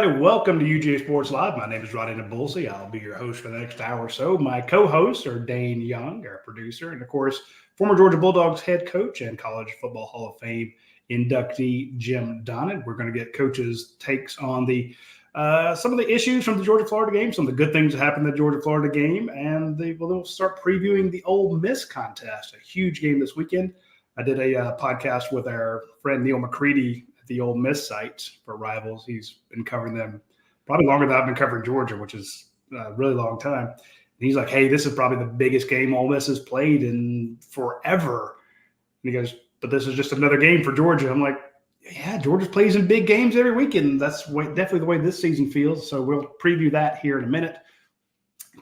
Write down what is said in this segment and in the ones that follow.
everybody. Welcome to UGASports Live. My name is Radi Nabulsi. I'll be your host for the next hour or so. My co-hosts are Dayne Young, our producer, and of course, former Georgia Bulldogs head coach and College Football Hall of Fame inductee Jim Donnan. We're going to get coaches' takes on the some of the issues from the Georgia-Florida game, some of the good things that happened in the Georgia-Florida game, and we'll start previewing the Ole Miss contest, a huge game this weekend. I did a podcast with our friend Neil McCready at the Ole Miss site for Rivals. He's been covering them probably longer than I've been covering Georgia, which is a really long time. And he's like, hey, this is probably the biggest game Ole Miss has played in forever. And he goes, but this is just another game for Georgia. I'm like, yeah, Georgia plays in big games every weekend. That's definitely the way this season feels. So we'll preview that here in a minute.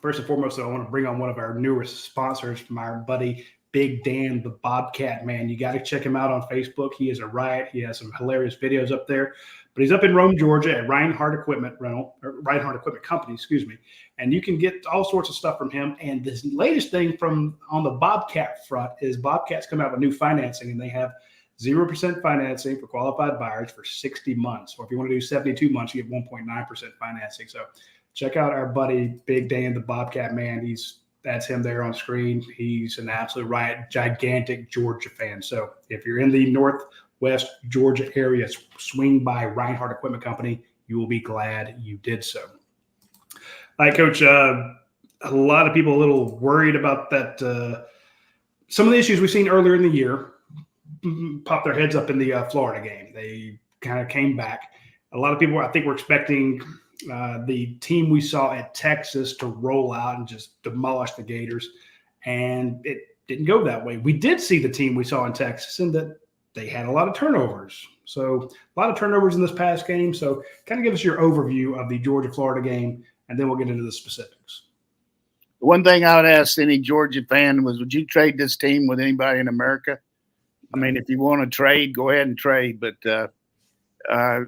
First and foremost, though, I want to bring on one of our newest sponsors from our buddy Big Dan, the Bobcat Man. You got to check him out on Facebook. He is a riot. He has some hilarious videos up there. But he's up in Rome, Georgia at Reinhardt Equipment Company, and you can get all sorts of stuff from him. And this latest thing from on the Bobcat front is Bobcat's come out with new financing, and they have 0% financing for qualified buyers for 60 months. Or if you want to do 72 months, you get 1.9% financing. So check out our buddy Big Dan, the Bobcat Man. That's him there on screen. He's an absolute riot, gigantic Georgia fan. So if you're in the Northwest Georgia area, swing by Reinhardt Equipment Company. You will be glad you did so. All right, Coach. A lot of people a little worried about that. Some of the issues we've seen earlier in the year popped their heads up in the Florida game. They kind of came back. A lot of people, I think, were expecting the team we saw at Texas to roll out and just demolish the Gators, and it didn't go that way. We did see the team we saw in Texas, and that they had a lot of turnovers. So a lot of turnovers in this past game. So kind of give us your overview of the Georgia-Florida game, and then we'll get into the specifics. The one thing I would ask any Georgia fan was, would you trade this team with anybody in America? I mean, if you want to trade, go ahead and trade, but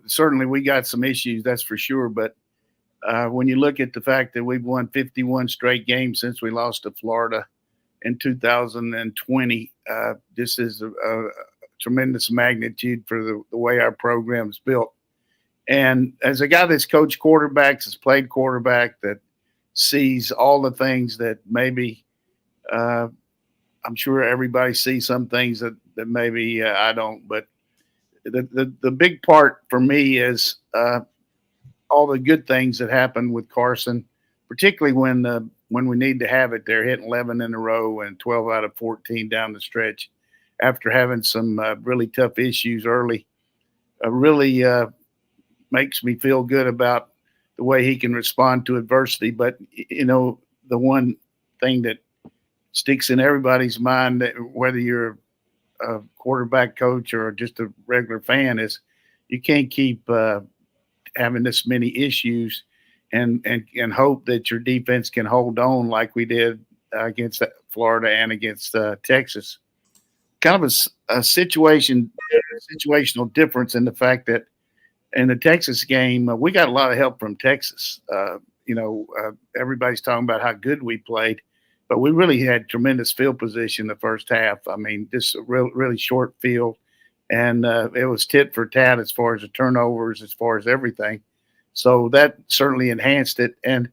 certainly we got some issues, that's for sure. But when you look at the fact that we've won 51 straight games since we lost to Florida in 2020, this is a tremendous magnitude for the way our program's built. And as a guy that's coached quarterbacks, has played quarterback, that sees all the things that maybe I'm sure everybody sees some things that maybe I don't, but the big part for me is all the good things that happened with Carson, particularly when we need to have it. They're hitting 11 in a row and 12 out of 14 down the stretch after having some really tough issues early. Really makes me feel good about the way he can respond to adversity. But, you know, the one thing that sticks in everybody's mind, that whether you're a quarterback coach or just a regular fan, is you can't keep having this many issues and hope that your defense can hold on like we did against Florida and against Texas. Kind of a situational difference in the fact that in the Texas game, we got a lot of help from Texas. Everybody's talking about how good we played, but we really had tremendous field position the first half. I mean, just a really short field. And it was tit for tat as far as the turnovers, as far as everything. So that certainly enhanced it. And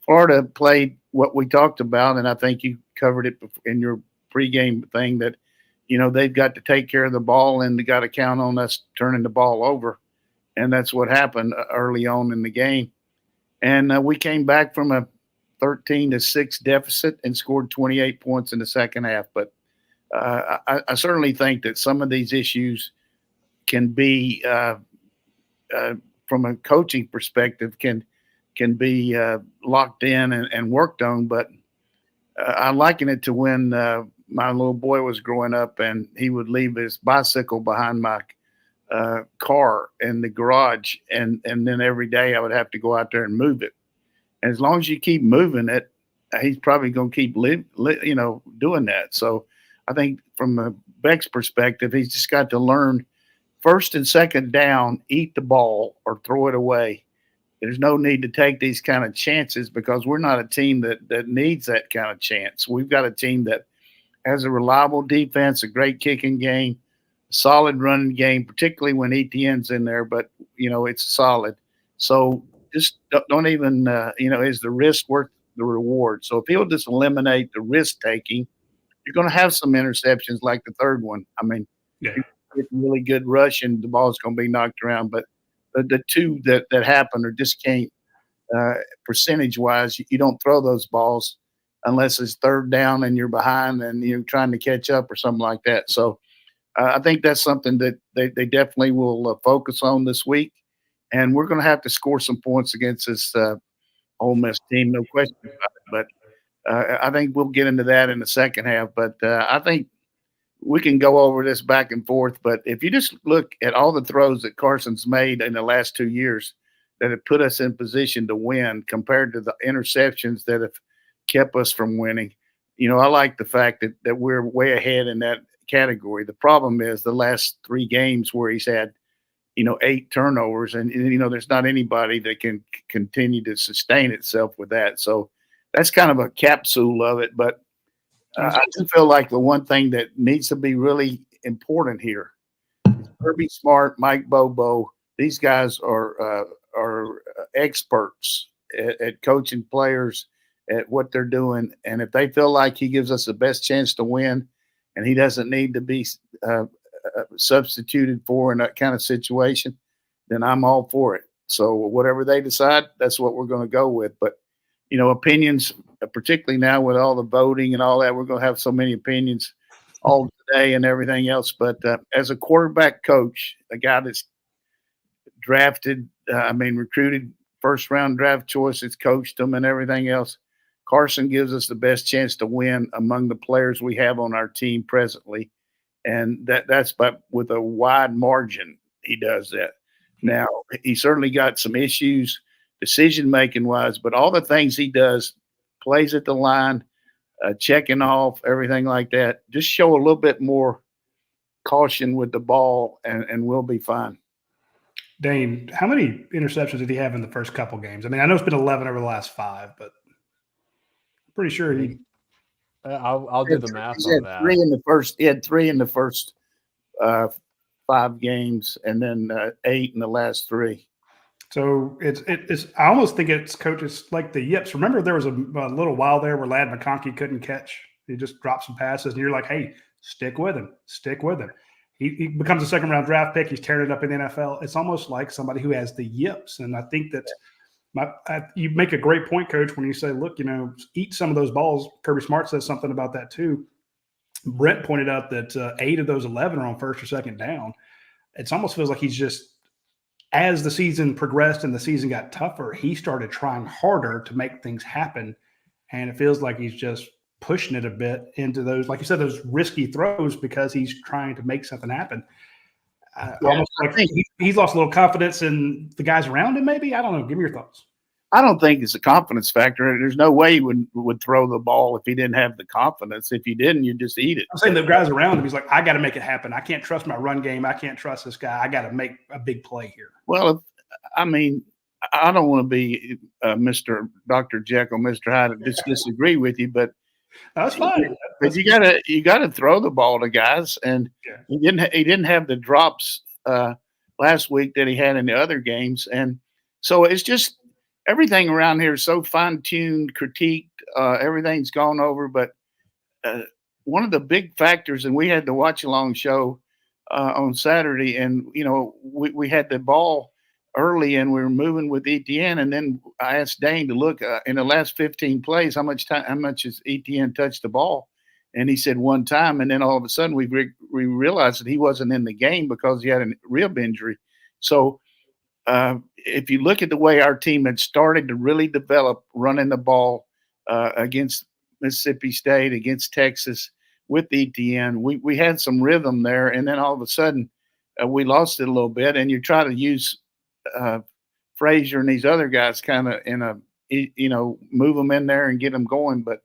Florida played what we talked about, and I think you covered it in your pregame thing, that, you know, they've got to take care of the ball and they got to count on us turning the ball over. And that's what happened early on in the game. And we came back from a 13-6 deficit and scored 28 points in the second half. But I certainly think that some of these issues can be, from a coaching perspective, can be locked in and worked on. But I liken it to when my little boy was growing up, and he would leave his bicycle behind my car in the garage, and then every day I would have to go out there and move it. And as long as you keep moving it, he's probably going to keep doing that. So I think from Beck's perspective, he's just got to learn first and second down, eat the ball or throw it away. There's no need to take these kind of chances, because we're not a team that needs that kind of chance. We've got a team that has a reliable defense, a great kicking game, a solid running game, particularly when ETN's in there, but, you know, it's solid. So just don't even, is the risk worth the reward? So if he'll just eliminate the risk taking, you're going to have some interceptions like the third one. I mean, Yeah. you get a really good rush and the ball's going to be knocked around, but the two that happen or just can't, percentage wise, you don't throw those balls unless it's third down and you're behind and you're trying to catch up or something like that. So I think that's something that they definitely will focus on this week. And we're going to have to score some points against this Ole Miss team, no question about it. But I think we'll get into that in the second half. But I think we can go over this back and forth. But if you just look at all the throws that Carson's made in the last 2 years that have put us in position to win compared to the interceptions that have kept us from winning, I like the fact that we're way ahead in that category. The problem is the last 3 games where he's had 8 turnovers, and there's not anybody that can continue to sustain itself with that. So that's kind of a capsule of it. But I do feel like the one thing that needs to be really important here is Kirby Smart, Mike Bobo. These guys are experts at coaching players at what they're doing, and if they feel like he gives us the best chance to win, and he doesn't need to be substituted for in that kind of situation, then I'm all for it. So whatever they decide, that's what we're going to go with. But opinions, particularly now with all the voting and all that, we're going to have so many opinions all day and everything else. But as a quarterback coach, a guy that's drafted, recruited first round draft choices, coached them and everything else, Carson gives us the best chance to win among the players we have on our team presently. And that's but with a wide margin, he does that. Now, he certainly got some issues decision-making wise, but all the things he does, plays at the line, checking off, everything like that, just show a little bit more caution with the ball and we'll be fine. Dayne, how many interceptions did he have in the first couple games? I mean, I know it's been 11 over the last 5, but I'm pretty sure he – I'll do the math on that. He had 3 in the first 5 games, and then 8 in the last 3. So it's I almost think it's coaches like the yips. Remember, there was a little while there where Ladd McConkey couldn't catch. He just dropped some passes, and you're like, hey, stick with him. Stick with him. He becomes a second-round draft pick. He's tearing it up in the NFL. It's almost like somebody who has the yips, and I think that you make a great point, Coach, when you say, look, eat some of those balls. Kirby Smart says something about that too. Brent pointed out that 8 of those 11 are on first or second down. It almost feels like he's just, as the season progressed and the season got tougher, he started trying harder to make things happen. And it feels like he's just pushing it a bit into those, like you said, those risky throws because he's trying to make something happen. Almost like he's lost a little confidence in the guys around him, maybe? I don't know. Give me your thoughts. I don't think it's a confidence factor. There's no way he would throw the ball if he didn't have the confidence. If he didn't, you'd just eat it. I'm saying the guys around him, he's like, I got to make it happen. I can't trust my run game. I can't trust this guy. I got to make a big play here. Well, I don't want to be Mr. Dr. Jekyll, Mr. Hyde, disagree with you, but that's fine. But you gotta throw the ball to guys, and he didn't have the drops last week that he had in the other games, and so it's just everything around here is so fine-tuned, critiqued, everything's gone over. But one of the big factors, and we had the watch-along show on Saturday, and we had the ball early, and we were moving with ETN, and then I asked Dayne to look in the last 15 plays how much has ETN touched the ball, and he said 1 time, and then all of a sudden we realized that he wasn't in the game because he had a rib injury. So if you look at the way our team had started to really develop running the ball against Mississippi State, against Texas with ETN, we had some rhythm there, and then all of a sudden we lost it a little bit, and you try to use Frazier and these other guys kind of move them in there and get them going. But,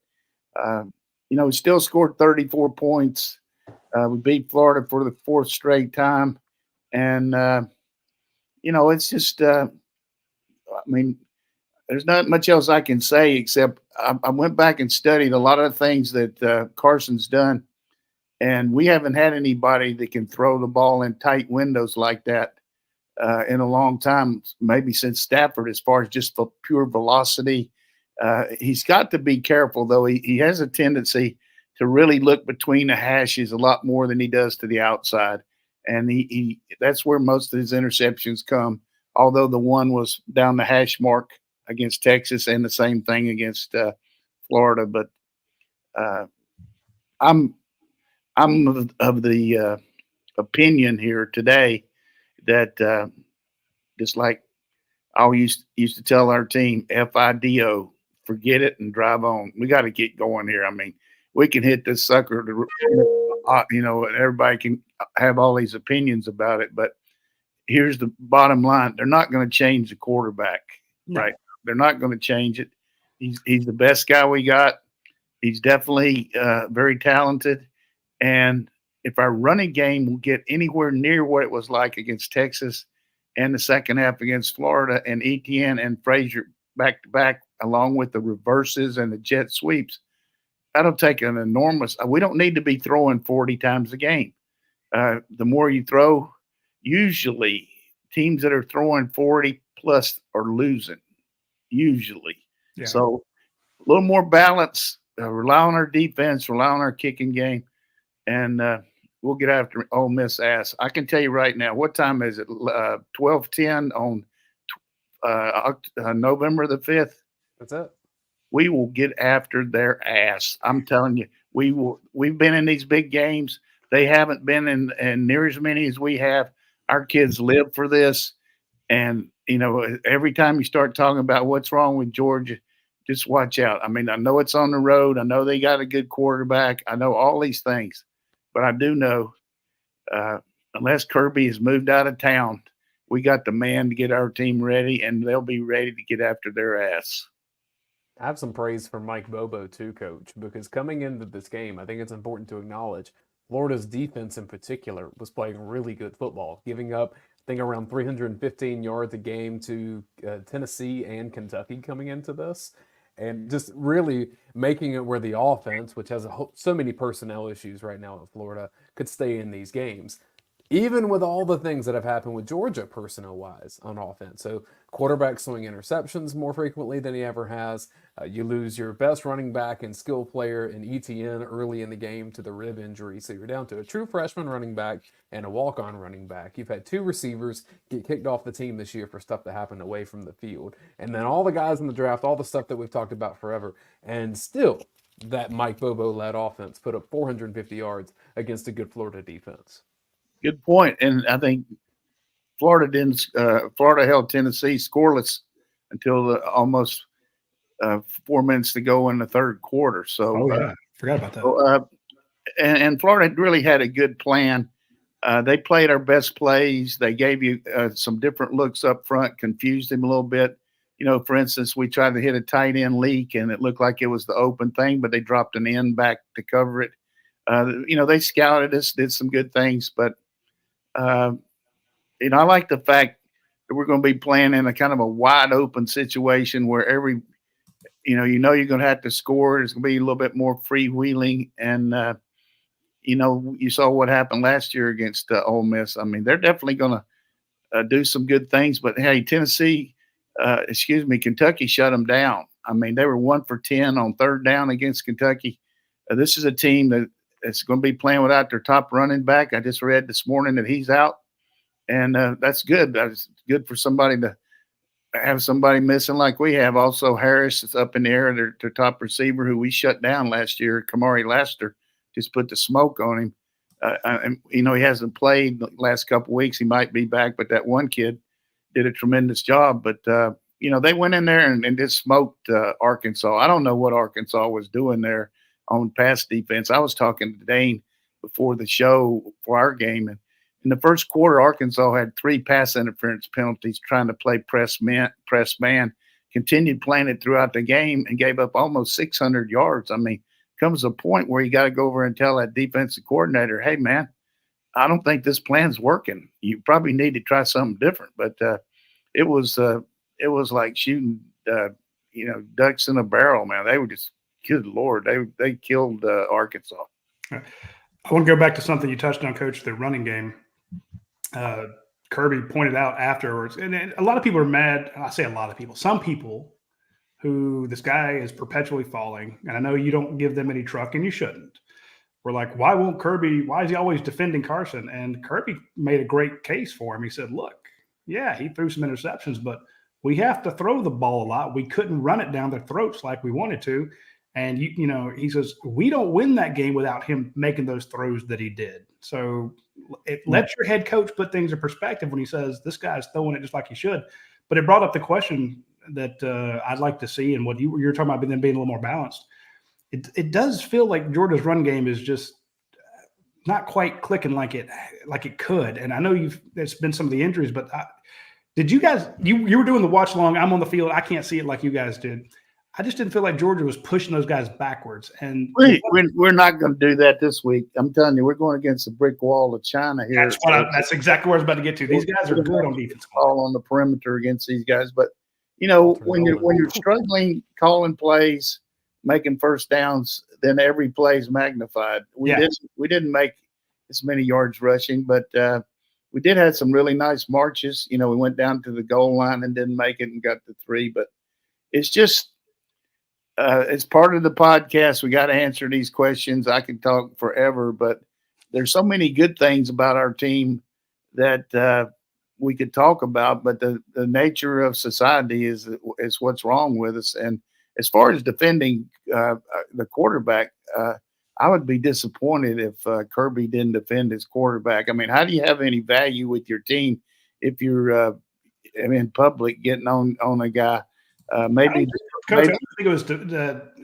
we still scored 34 points. We beat Florida for the 4th straight time. And, it's just, there's not much else I can say except I went back and studied a lot of the things that Carson's done. And we haven't had anybody that can throw the ball in tight windows like that in a long time, maybe since Stafford, as far as just for pure velocity. He's got to be careful, though. He has a tendency to really look between the hashes a lot more than he does to the outside. And he that's where most of his interceptions come, although the one was down the hash mark against Texas and the same thing against Florida. But I'm of the opinion here today that just like I used to tell our team, FIDO, forget it and drive on. We got to get going here. I mean, we can hit this sucker, and everybody can have all these opinions about it. But here's the bottom line. They're not going to change the quarterback, right? They're not going to change it. He's the best guy we got. He's definitely very talented. And if our running game will get anywhere near what it was like against Texas and the second half against Florida and Etienne and Frazier back to back, along with the reverses and the jet sweeps, that'll take an enormous – we don't need to be throwing 40 times a game. The more you throw, usually teams that are throwing 40 plus are losing, usually. Yeah. So a little more balance, rely on our defense, rely on our kicking game, and we'll get after Ole Miss ass. I can tell you right now, what time is it? 12:10 on November the 5th. That's it. We will get after their ass. I'm telling you, we will. We've been in these big games. They haven't been in near as many as we have. Our kids live for this. And, every time you start talking about what's wrong with Georgia, just watch out. I mean, I know it's on the road. I know they got a good quarterback. I know all these things. But I do know, unless Kirby has moved out of town, we got the man to get our team ready, and they'll be ready to get after their ass. I have some praise for Mike Bobo too, Coach, because coming into this game, I think it's important to acknowledge Florida's defense in particular was playing really good football, giving up, I think, around 315 yards a game to Tennessee and Kentucky coming into this, and just really making it where the offense, which has so many personnel issues right now in Florida, could stay in these games. Even with all the things that have happened with Georgia personnel-wise on offense. So quarterback throwing interceptions more frequently than he ever has. You lose your best running back and skill player in Etienne early in the game to the rib injury. So you're down to a true freshman running back and a walk-on running back. You've had two receivers get kicked off the team this year for stuff that happened away from the field. And then all the guys in the draft, all the stuff that we've talked about forever. And still, that Mike Bobo-led offense put up 450 yards against a good Florida defense. Good point. And I think Florida held Tennessee scoreless until almost 4 minutes to go in the third quarter. So, forgot about that. So, and Florida really had a good plan. They played our best plays. They gave you some different looks up front, confused him a little bit. For instance, we tried to hit a tight end leak, and it looked like it was the open thing, but they dropped an end back to cover it. They scouted us, did some good things, but I like the fact that we're going to be playing in a kind of a wide open situation where you're going to have to score. It's going to be a little bit more freewheeling. And, you saw what happened last year against Ole Miss. I mean, they're definitely going to do some good things. But, hey, Kentucky shut them down. I mean, they were 1 for 10 on third down against Kentucky. This is a team that's going to be playing without their top running back. I just read this morning that he's out, and that's good. That's good for somebody to have somebody missing like we have. Also, Harris is up in the air, their top receiver, who we shut down last year. Kamari Laster just put the smoke on him. And he hasn't played the last couple of weeks. He might be back, but that one kid did a tremendous job. But, they went in there and just smoked Arkansas. I don't know what Arkansas was doing there on pass defense. I was talking to Dayne before the show for our game, and in the first quarter, Arkansas had 3 pass interference penalties trying to play press man, continued playing it throughout the game, and gave up almost 600 yards. I mean, comes a point where you got to go over and tell that defensive coordinator, hey, man, I don't think this plan's working. You probably need to try something different. But it was like shooting, ducks in a barrel, man. They were just, good Lord, they killed Arkansas. I want to go back to something you touched on, Coach, the running game. Kirby pointed out afterwards, and a lot of people are mad. I say a lot of people, some people who this guy is perpetually falling, and I know you don't give them any truck, and you shouldn't. We're like, why is he always defending Carson? And Kirby made a great case for him. He said, look, yeah, he threw some interceptions, but we have to throw the ball a lot. We couldn't run it down their throats like we wanted to. And, he says, we don't win that game without him making those throws that he did. So let your head coach put things in perspective when he says this guy's throwing it just like he should. But it brought up the question that I'd like to see, and what you're talking about them being a little more balanced. It does feel like Georgia's run game is just not quite clicking like it could. And I know there's been some of the injuries, but did you guys you were doing the watch along? I'm on the field. I can't see it like you guys did. I just didn't feel like Georgia was pushing those guys backwards. And we're not going to do that this week. I'm telling you, we're going against a brick wall of China here. That's exactly where I was about to get to. These guys are good on defense. All on the perimeter against these guys, but when you're struggling calling plays, making first downs, then every play is magnified. We didn't make as many yards rushing, but we did have some really nice marches. We went down to the goal line and didn't make it and got to 3, but it's just. It's part of the podcast. We got to answer these questions. I could talk forever, but there's so many good things about our team that we could talk about. But the nature of society is what's wrong with us. And as far as defending the quarterback, I would be disappointed if Kirby didn't defend his quarterback. I mean, how do you have any value with your team if you're in public getting on a guy? Coach, I don't think it was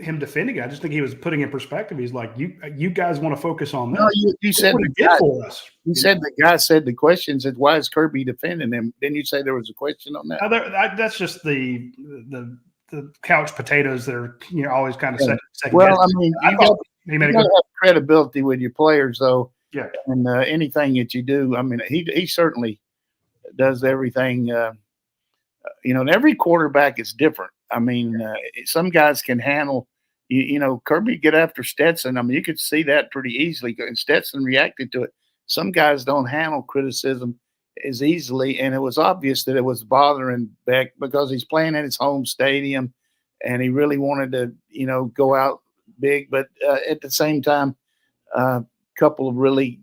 him defending it. I just think he was putting in perspective. He's like, you guys want to focus on that. No, you said for us. You said the guy said the question said, why is Kirby defending him? Didn't you say there was a question on that? That's just the couch potatoes that are always kind of second. Well, I mean, you got to have credibility with your players, though. Yeah. And anything that you do, I mean, he certainly does everything. And every quarterback is different. I mean, some guys can handle, Kirby get after Stetson. I mean, you could see that pretty easily, and Stetson reacted to it. Some guys don't handle criticism as easily, and it was obvious that it was bothering Beck because he's playing at his home stadium, and he really wanted to, go out big. But at the same time, a couple of really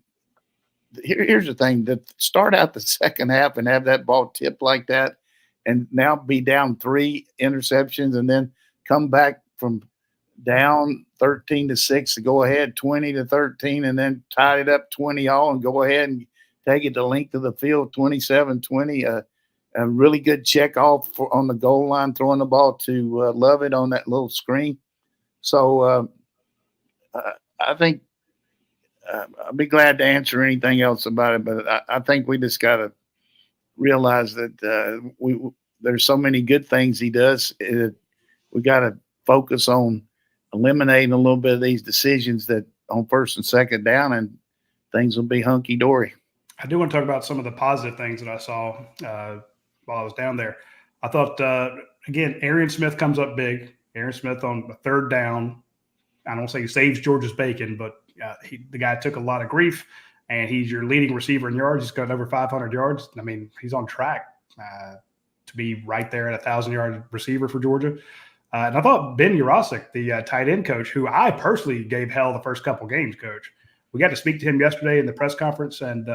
– here's the thing. To start out the second half and have that ball tipped like that, and now be down 3 interceptions and then come back from down 13-6 to go ahead 20-13 and then tied it up 20-all and go ahead and take it the length of the field 27-20. A really good check off on the goal line, throwing the ball to Lovett on that little screen. So I think I'll be glad to answer anything else about it, but I think we just got to realize that there's so many good things he does. We got to focus on eliminating a little bit of these decisions that on first and second down, and things will be hunky dory. I do want to talk about some of the positive things that I saw while I was down there. I thought, again, Arian Smith comes up big. Arian Smith on a third down. I don't say he saves Georgia's bacon, but the guy took a lot of grief. And he's your leading receiver in yards. He's got over 500 yards. I mean, he's on track to be right there at 1,000-yard receiver for Georgia. And I thought Ben Urosic, the tight end coach, who I personally gave hell the first couple games, coach, we got to speak to him yesterday in the press conference, and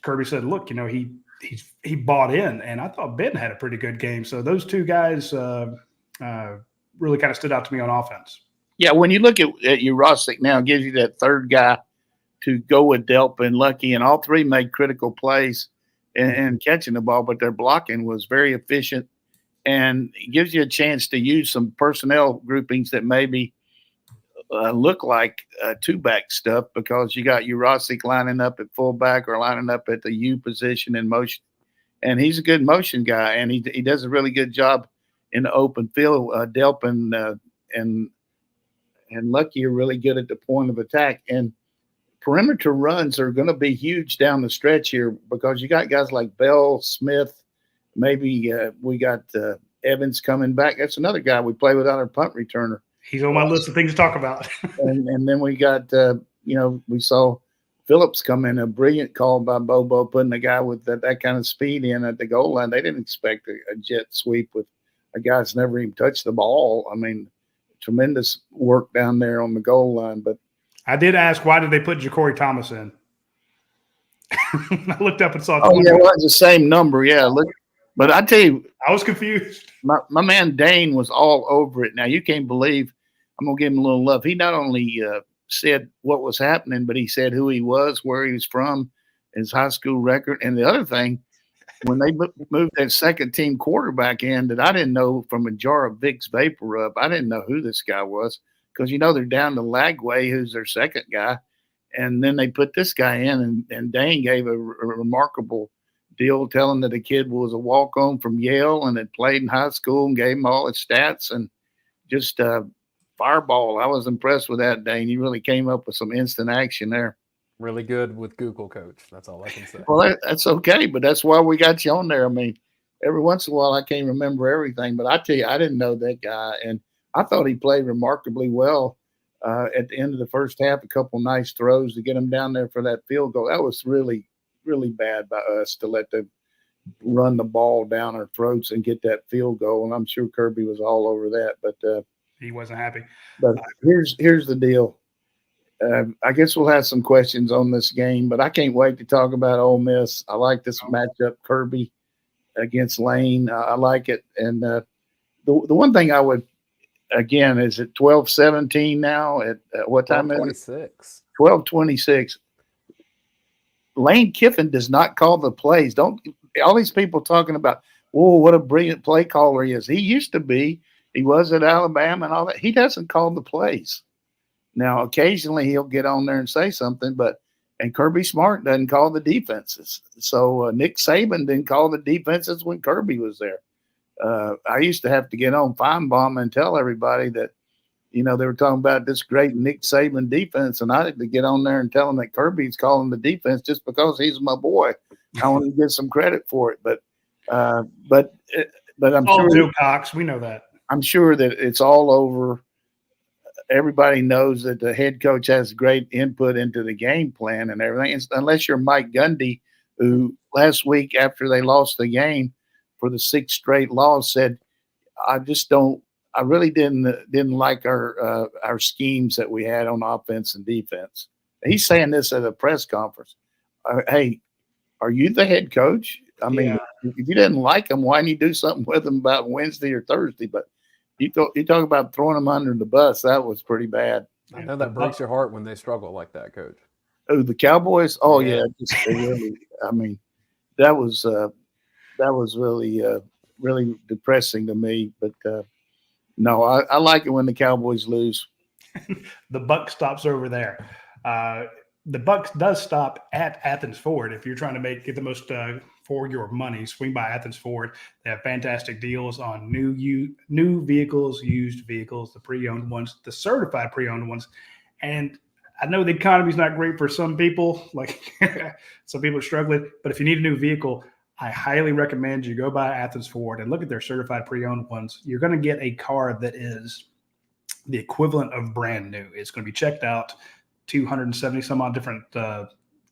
Kirby said, look, he bought in, and I thought Ben had a pretty good game. So those two guys really kind of stood out to me on offense. Yeah, when you look at Urosic now, it gives you that third guy to go with Delpa and Lucky, and all 3 made critical plays and catching the ball, but their blocking was very efficient, and it gives you a chance to use some personnel groupings that maybe look like two-back stuff, because you got Urosic lining up at fullback or lining up at the U position in motion, and he's a good motion guy, and he does a really good job in the open field. Delpa and Lucky are really good at the point of attack, and perimeter runs are going to be huge down the stretch here because you got guys like Bell, Smith, maybe we got Evans coming back. That's another guy we play without our punt returner. He's on my list of things to talk about. and then we got, we saw Phillips come in, a brilliant call by Bobo, putting a guy with that kind of speed in at the goal line. They didn't expect a jet sweep with a guy that's never even touched the ball. I mean, tremendous work down there on the goal line. But I did ask, why did they put Ja'Cory Thomas in? I looked up and saw 20. Oh, yeah, well, it's the same number. Yeah, look. But I tell you, I was confused. my man Dayne was all over it. Now, you can't believe, I'm going to give him a little love. He not only said what was happening, but he said who he was, where he was from, his high school record. And the other thing, when they moved that second team quarterback in, that I didn't know from a jar of Vicks Vapor Rub, I didn't know who this guy was, because, they're down to Lagway, who's their second guy. And then they put this guy in, and Dayne gave a remarkable deal, telling that the kid was a walk-on from Yale and had played in high school, and gave him all his stats, and just fireball. I was impressed with that, Dayne. You really came up with some instant action there. Really good with Google, Coach. That's all I can say. Well, that's okay, but that's why we got you on there. I mean, every once in a while I can't remember everything, but I tell you, I didn't know that guy, and I thought he played remarkably well. At the end of the first half, a couple nice throws to get him down there for that field goal. That was really, really bad by us to let them run the ball down our throats and get that field goal. And I'm sure Kirby was all over that, but he wasn't happy. But here's the deal. I guess we'll have some questions on this game, but I can't wait to talk about Ole Miss. I like this matchup, Kirby against Lane. I like it. And the one thing I would, again, is it 12-17 now? At what time is it? 12-26. Lane Kiffin does not call the plays. Don't all these people talking about, oh, what a brilliant play caller he is. He used to be. He was at Alabama and all that. He doesn't call the plays. Now, occasionally he'll get on there and say something, and Kirby Smart doesn't call the defenses. So Nick Saban didn't call the defenses when Kirby was there. I used to have to get on Feinbaum and tell everybody that, they were talking about this great Nick Saban defense, and I had to get on there and tell them that Kirby's calling the defense just because he's my boy. I want to get some credit for it, but I'm sure Joe Cox, we know that. I'm sure that it's all over. Everybody knows that the head coach has great input into the game plan and everything, unless you're Mike Gundy, who last week after they lost the game for the 6th straight loss said, I really didn't like our schemes that we had on offense and defense. He's saying this at a press conference. Hey, are you the head coach? I mean, if you didn't like them, why didn't you do something with them about Wednesday or Thursday? But you talk about throwing them under the bus. That was pretty bad. I know that breaks your heart when they struggle like that, Coach. Oh, the Cowboys? Oh, yeah. Really, I mean, that was really, really depressing to me. But no, I like it when the Cowboys lose. The buck stops over there. The buck does stop at Athens Ford. If you're trying to get the most for your money, swing by Athens Ford. They have fantastic deals on new vehicles, used vehicles, the pre-owned ones, the certified pre-owned ones. And I know the economy's not great for some people, like some people are struggling, but if you need a new vehicle, I highly recommend you go by Athens Ford and look at their certified pre-owned ones. You're going to get a car that is the equivalent of brand new. It's going to be checked out, 270 some odd different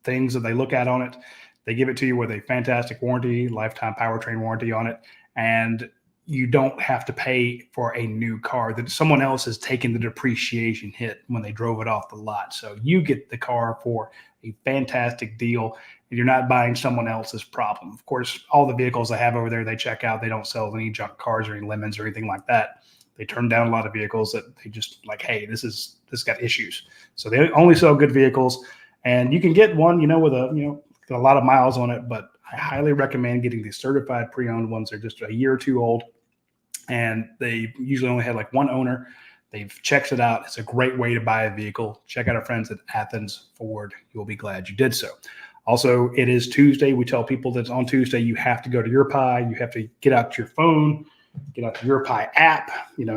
things that they look at on it. They give it to you with a fantastic warranty, lifetime powertrain warranty on it, and you don't have to pay for a new car that someone else has taken the depreciation hit when they drove it off the lot. So you get the car for a fantastic deal, and you're not buying someone else's problem. Of course, all the vehicles they have over there, they check out. They don't sell any junk cars or any lemons or anything like that. They turn down a lot of vehicles that they just like, hey, this got issues. So they only sell good vehicles, and you can get one, with a lot of miles on it, but I highly recommend getting the certified pre-owned ones. They're just a year or two old, and they usually only had like one owner. They've checked it out. It's a great way to buy a vehicle. Check out our friends at Athens Ford. You'll be glad you did so. Also, it is Tuesday. We tell people that on Tuesday you have to go to YourPie. You have to get out your phone, get out the YourPie app,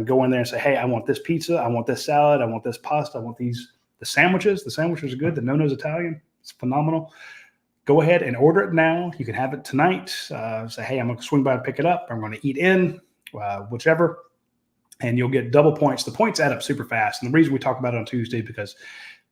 go in there and say, hey, I want this pizza. I want this salad. I want this pasta. I want the sandwiches. The sandwiches are good. The No-No's Italian. It's phenomenal. Go ahead and order it now. You can have it tonight. Say, hey, I'm going to swing by and pick it up. I'm going to eat in, whichever, and you'll get double points. The points add up super fast. And the reason we talk about it on Tuesday because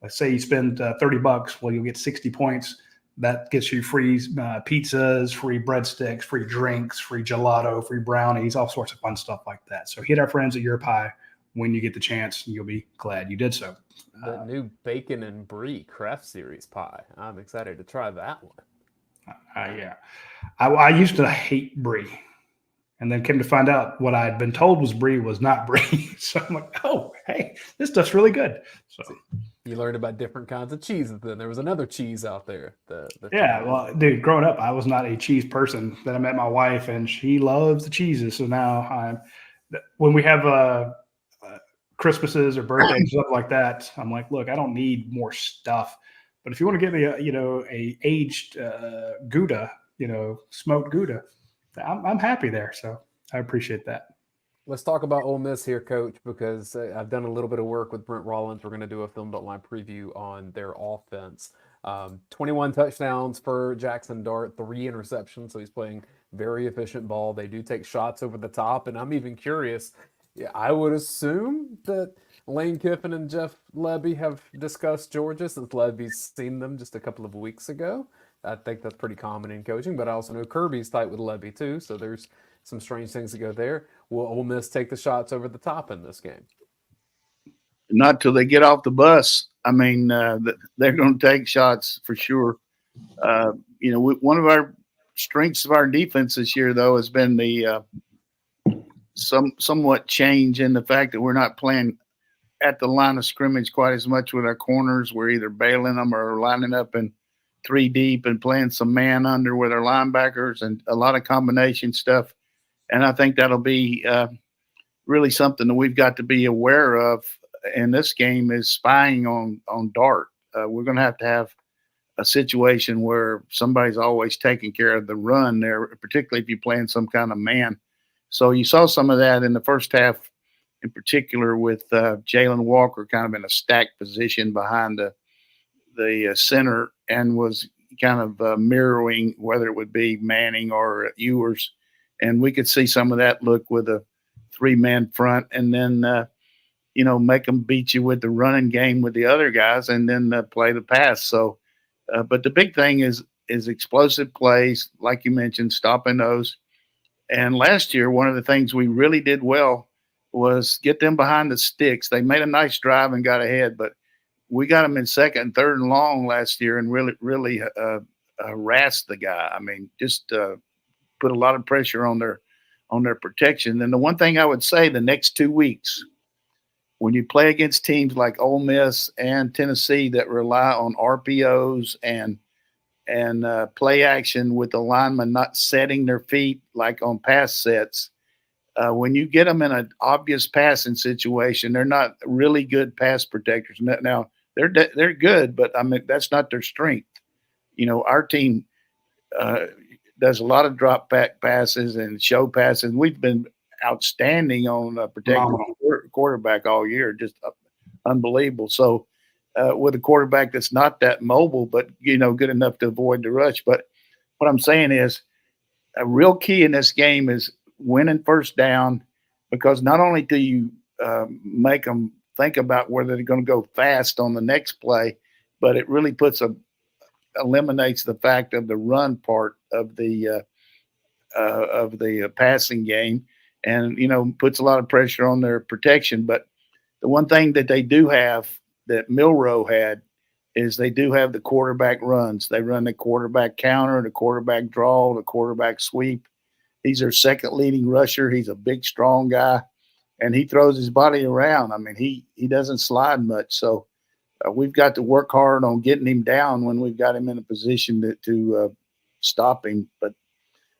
Let's say you spend $30, well, you'll get 60 points. That gets you free pizzas, free breadsticks, free drinks, free gelato, free brownies, all sorts of fun stuff like that. So hit our friends at Your Pie when you get the chance, and you'll be glad you did so. That new bacon and brie craft series pie. I'm excited to try that one. Yeah. I used to hate brie, and then came to find out what I had been told was brie was not brie. So I'm like, oh, hey, this stuff's really good. So you learned about different kinds of cheeses. Then there was another cheese out there. Yeah, well, dude, growing up, I was not a cheese person. Then I met my wife, and she loves the cheeses. So now when we have Christmases or birthdays, stuff like that, I'm like, look, I don't need more stuff. But if you want to give me a aged Gouda, smoked Gouda, I'm happy there. So I appreciate that. Let's talk about Ole Miss here, Coach, because I've done a little bit of work with Brent Rollins. We're going to do a Film.Line preview on their offense. 21 touchdowns for Jackson Dart, 3 interceptions, so he's playing very efficient ball. They do take shots over the top, and I'm even curious. Yeah, I would assume that Lane Kiffin and Jeff Lebby have discussed Georgia since Lebby's seen them just a couple of weeks ago. I think that's pretty common in coaching, but I also know Kirby's tight with Lebby too, so there's some strange things to go there. Will Ole Miss take the shots over the top in this game? Not till they get off the bus. I mean, they're going to take shots for sure. One of our strengths of our defense this year, though, has been the somewhat change in the fact that we're not playing at the line of scrimmage quite as much with our corners. We're either bailing them or lining up in 3 deep and playing some man under with our linebackers and a lot of combination stuff. And I think that'll be really something that we've got to be aware of in this game is spying on Dart. We're going to have a situation where somebody's always taking care of the run there, particularly if you're playing some kind of man. So you saw some of that in the first half, in particular with Jalen Walker kind of in a stacked position behind the center and was kind of mirroring whether it would be Manning or Ewers. And we could see some of that look with a 3-man front and then, make them beat you with the running game with the other guys and then play the pass. So, but the big thing is explosive plays, like you mentioned, stopping those. And last year, one of the things we really did well was get them behind the sticks. They made a nice drive and got ahead, but we got them in 2nd and 3rd and long last year and really harassed the guy. I mean, just put a lot of pressure on their protection. And the one thing I would say the next 2 weeks, when you play against teams like Ole Miss and Tennessee that rely on RPOs and play action with the lineman not setting their feet like on pass sets, when you get them in an obvious passing situation, they're not really good pass protectors. Now they're good, but I mean that's not their strength. Our team does a lot of drop back passes and show passes. We've been outstanding on protecting the quarterback all year, just unbelievable. So with a quarterback that's not that mobile, but good enough to avoid the rush. But what I'm saying is a real key in this game is winning first down, because not only do you make them think about whether they're going to go fast on the next play, but it really eliminates the fact of the run part of the passing game, and puts a lot of pressure on their protection. But the one thing that they do have that Milroe had is they do have the quarterback runs. They run the quarterback counter, the quarterback draw, the quarterback sweep. He's their second leading rusher. He's a big, strong guy, and he throws his body around. I mean, he doesn't slide much. So we've got to work hard on getting him down when we've got him in a position to stop him. But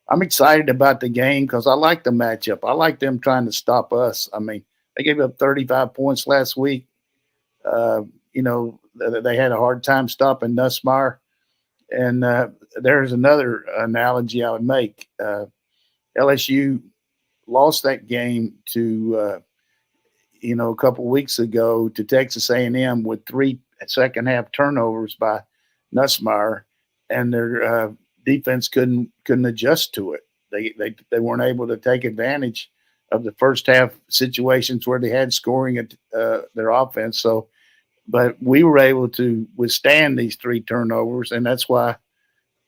I'm excited about the game because I like the matchup. I like them trying to stop us. I mean, they gave up 35 points last week. They had a hard time stopping Nussmeier. And there's another analogy I would make. LSU lost that game to, a couple weeks ago to Texas A&M with 3 second-half turnovers by Nussmeier, and their defense couldn't adjust to it. They weren't able to take advantage of the first half situations where they had scoring at their offense. So but we were able to withstand these 3 turnovers, and that's why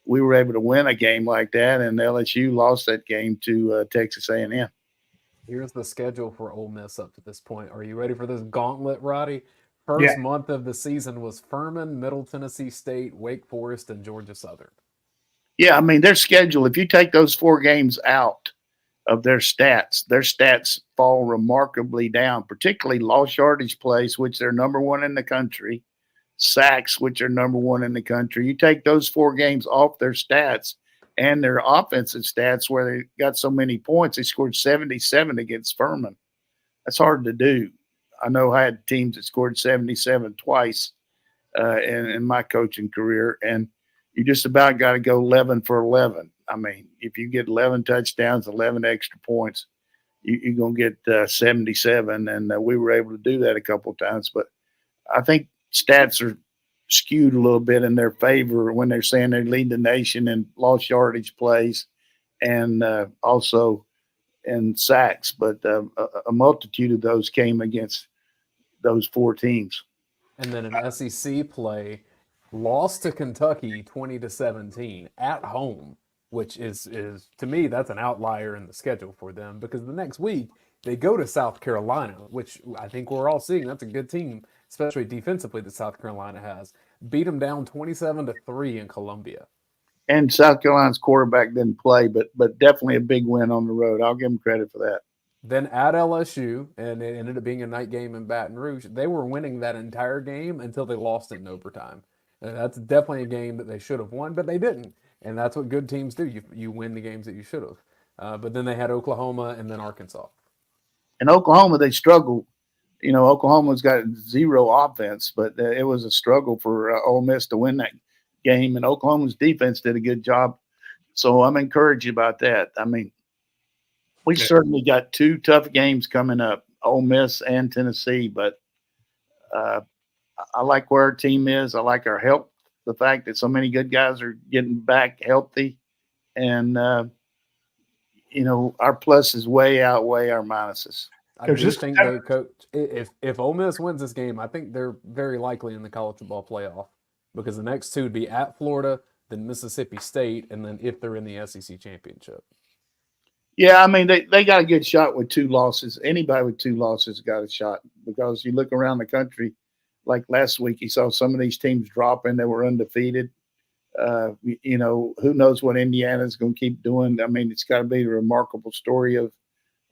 we were able to win a game like that. And LSU lost that game to Texas A&M. Here's the schedule for Ole Miss up to this point. Are you ready for this gauntlet, Roddy? Yeah. First month of the season was Furman, Middle Tennessee State, Wake Forest, and Georgia Southern. Yeah, I mean, their schedule, if you take those 4 games out of their stats fall remarkably down, particularly lost yardage plays, which they're number 1 in the country, sacks, which are number 1 in the country. You take those 4 games off their stats and their offensive stats where they got so many points. They scored 77 against Furman. That's hard to do. I know I had teams that scored 77 twice in my coaching career, and you just about got to go 11 for 11. I mean, if you get 11 touchdowns, 11 extra points, you're going to get 77, and we were able to do that a couple of times. But I think stats are skewed a little bit in their favor when they're saying they lead the nation in lost yardage plays and also in sacks. But a multitude of those came against those 4 teams. And then an SEC play, lost to Kentucky 20-17 at home, which is to me, that's an outlier in the schedule for them, because the next week they go to South Carolina, which I think we're all seeing that's a good team, especially defensively, that South Carolina has. Beat them down 27-3 in Columbia. And South Carolina's quarterback didn't play, but definitely a big win on the road. I'll give them credit for that. Then at LSU, and it ended up being a night game in Baton Rouge, they were winning that entire game until they lost it in overtime. And that's definitely a game that they should have won, but they didn't. And that's what good teams do. You win the games that you should have. But then they had Oklahoma and then Arkansas. In Oklahoma, they struggled. You know, Oklahoma's got 0 offense, but it was a struggle for Ole Miss to win that game. And Oklahoma's defense did a good job. So I'm encouraged about that. I mean, we certainly got 2 tough games coming up, Ole Miss and Tennessee. But I like where our team is. I like our health, the fact that so many good guys are getting back healthy. And, you know, our pluses way outweigh our minuses. I do think, though, Coach, if Ole Miss wins this game, I think they're very likely in the college football playoff, because the next 2 would be at Florida, then Mississippi State, and then if they're in the SEC championship. Yeah, I mean, they got a good shot with 2 losses. Anybody with 2 losses got a shot, because you look around the country, like last week, you saw some of these teams dropping. They were undefeated. You know, who knows what Indiana's going to keep doing. I mean, it's got to be a remarkable story of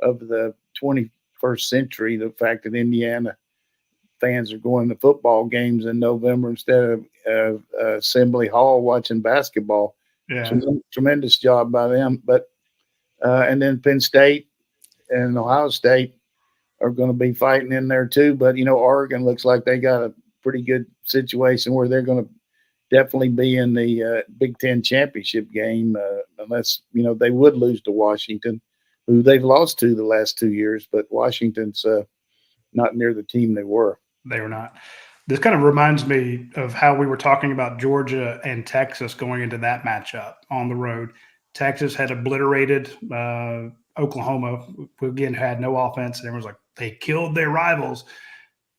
the 21st century, the fact that Indiana fans are going to football games in November instead of Assembly Hall watching basketball. Yeah. Tremendous job by them. But and then Penn State and Ohio State are going to be fighting in there too. But, you know, Oregon looks like they got a pretty good situation where they're going to definitely be in the Big Ten championship game, unless, you know, they would lose to Washington, who they've lost to the last 2 years. But Washington's not near the team they were. They were not. This kind of reminds me of how we were talking about Georgia and Texas going into that matchup on the road. Texas had obliterated Oklahoma, who again had no offense, and everyone's like, they killed their rivals,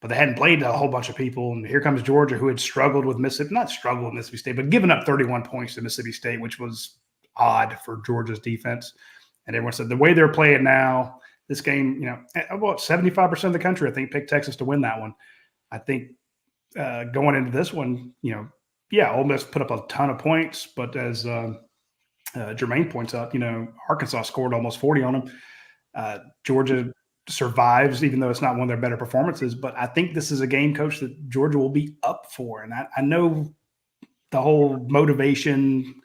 but they hadn't played a whole bunch of people. And here comes Georgia, who had struggled with Mississippi, not struggled with Mississippi State, but given up 31 points to Mississippi State, which was odd for Georgia's defense. And everyone said the way they're playing now, this game, you know, about 75% of the country, I think, picked Texas to win that one. I think going into this one, you know, yeah, Ole Miss put up a ton of points, but as Jermaine points out, you know, Arkansas scored almost 40 on them. Georgia survives, even though it's not one of their better performances. But I think this is a game, Coach, that Georgia will be up for. And I know the whole motivation,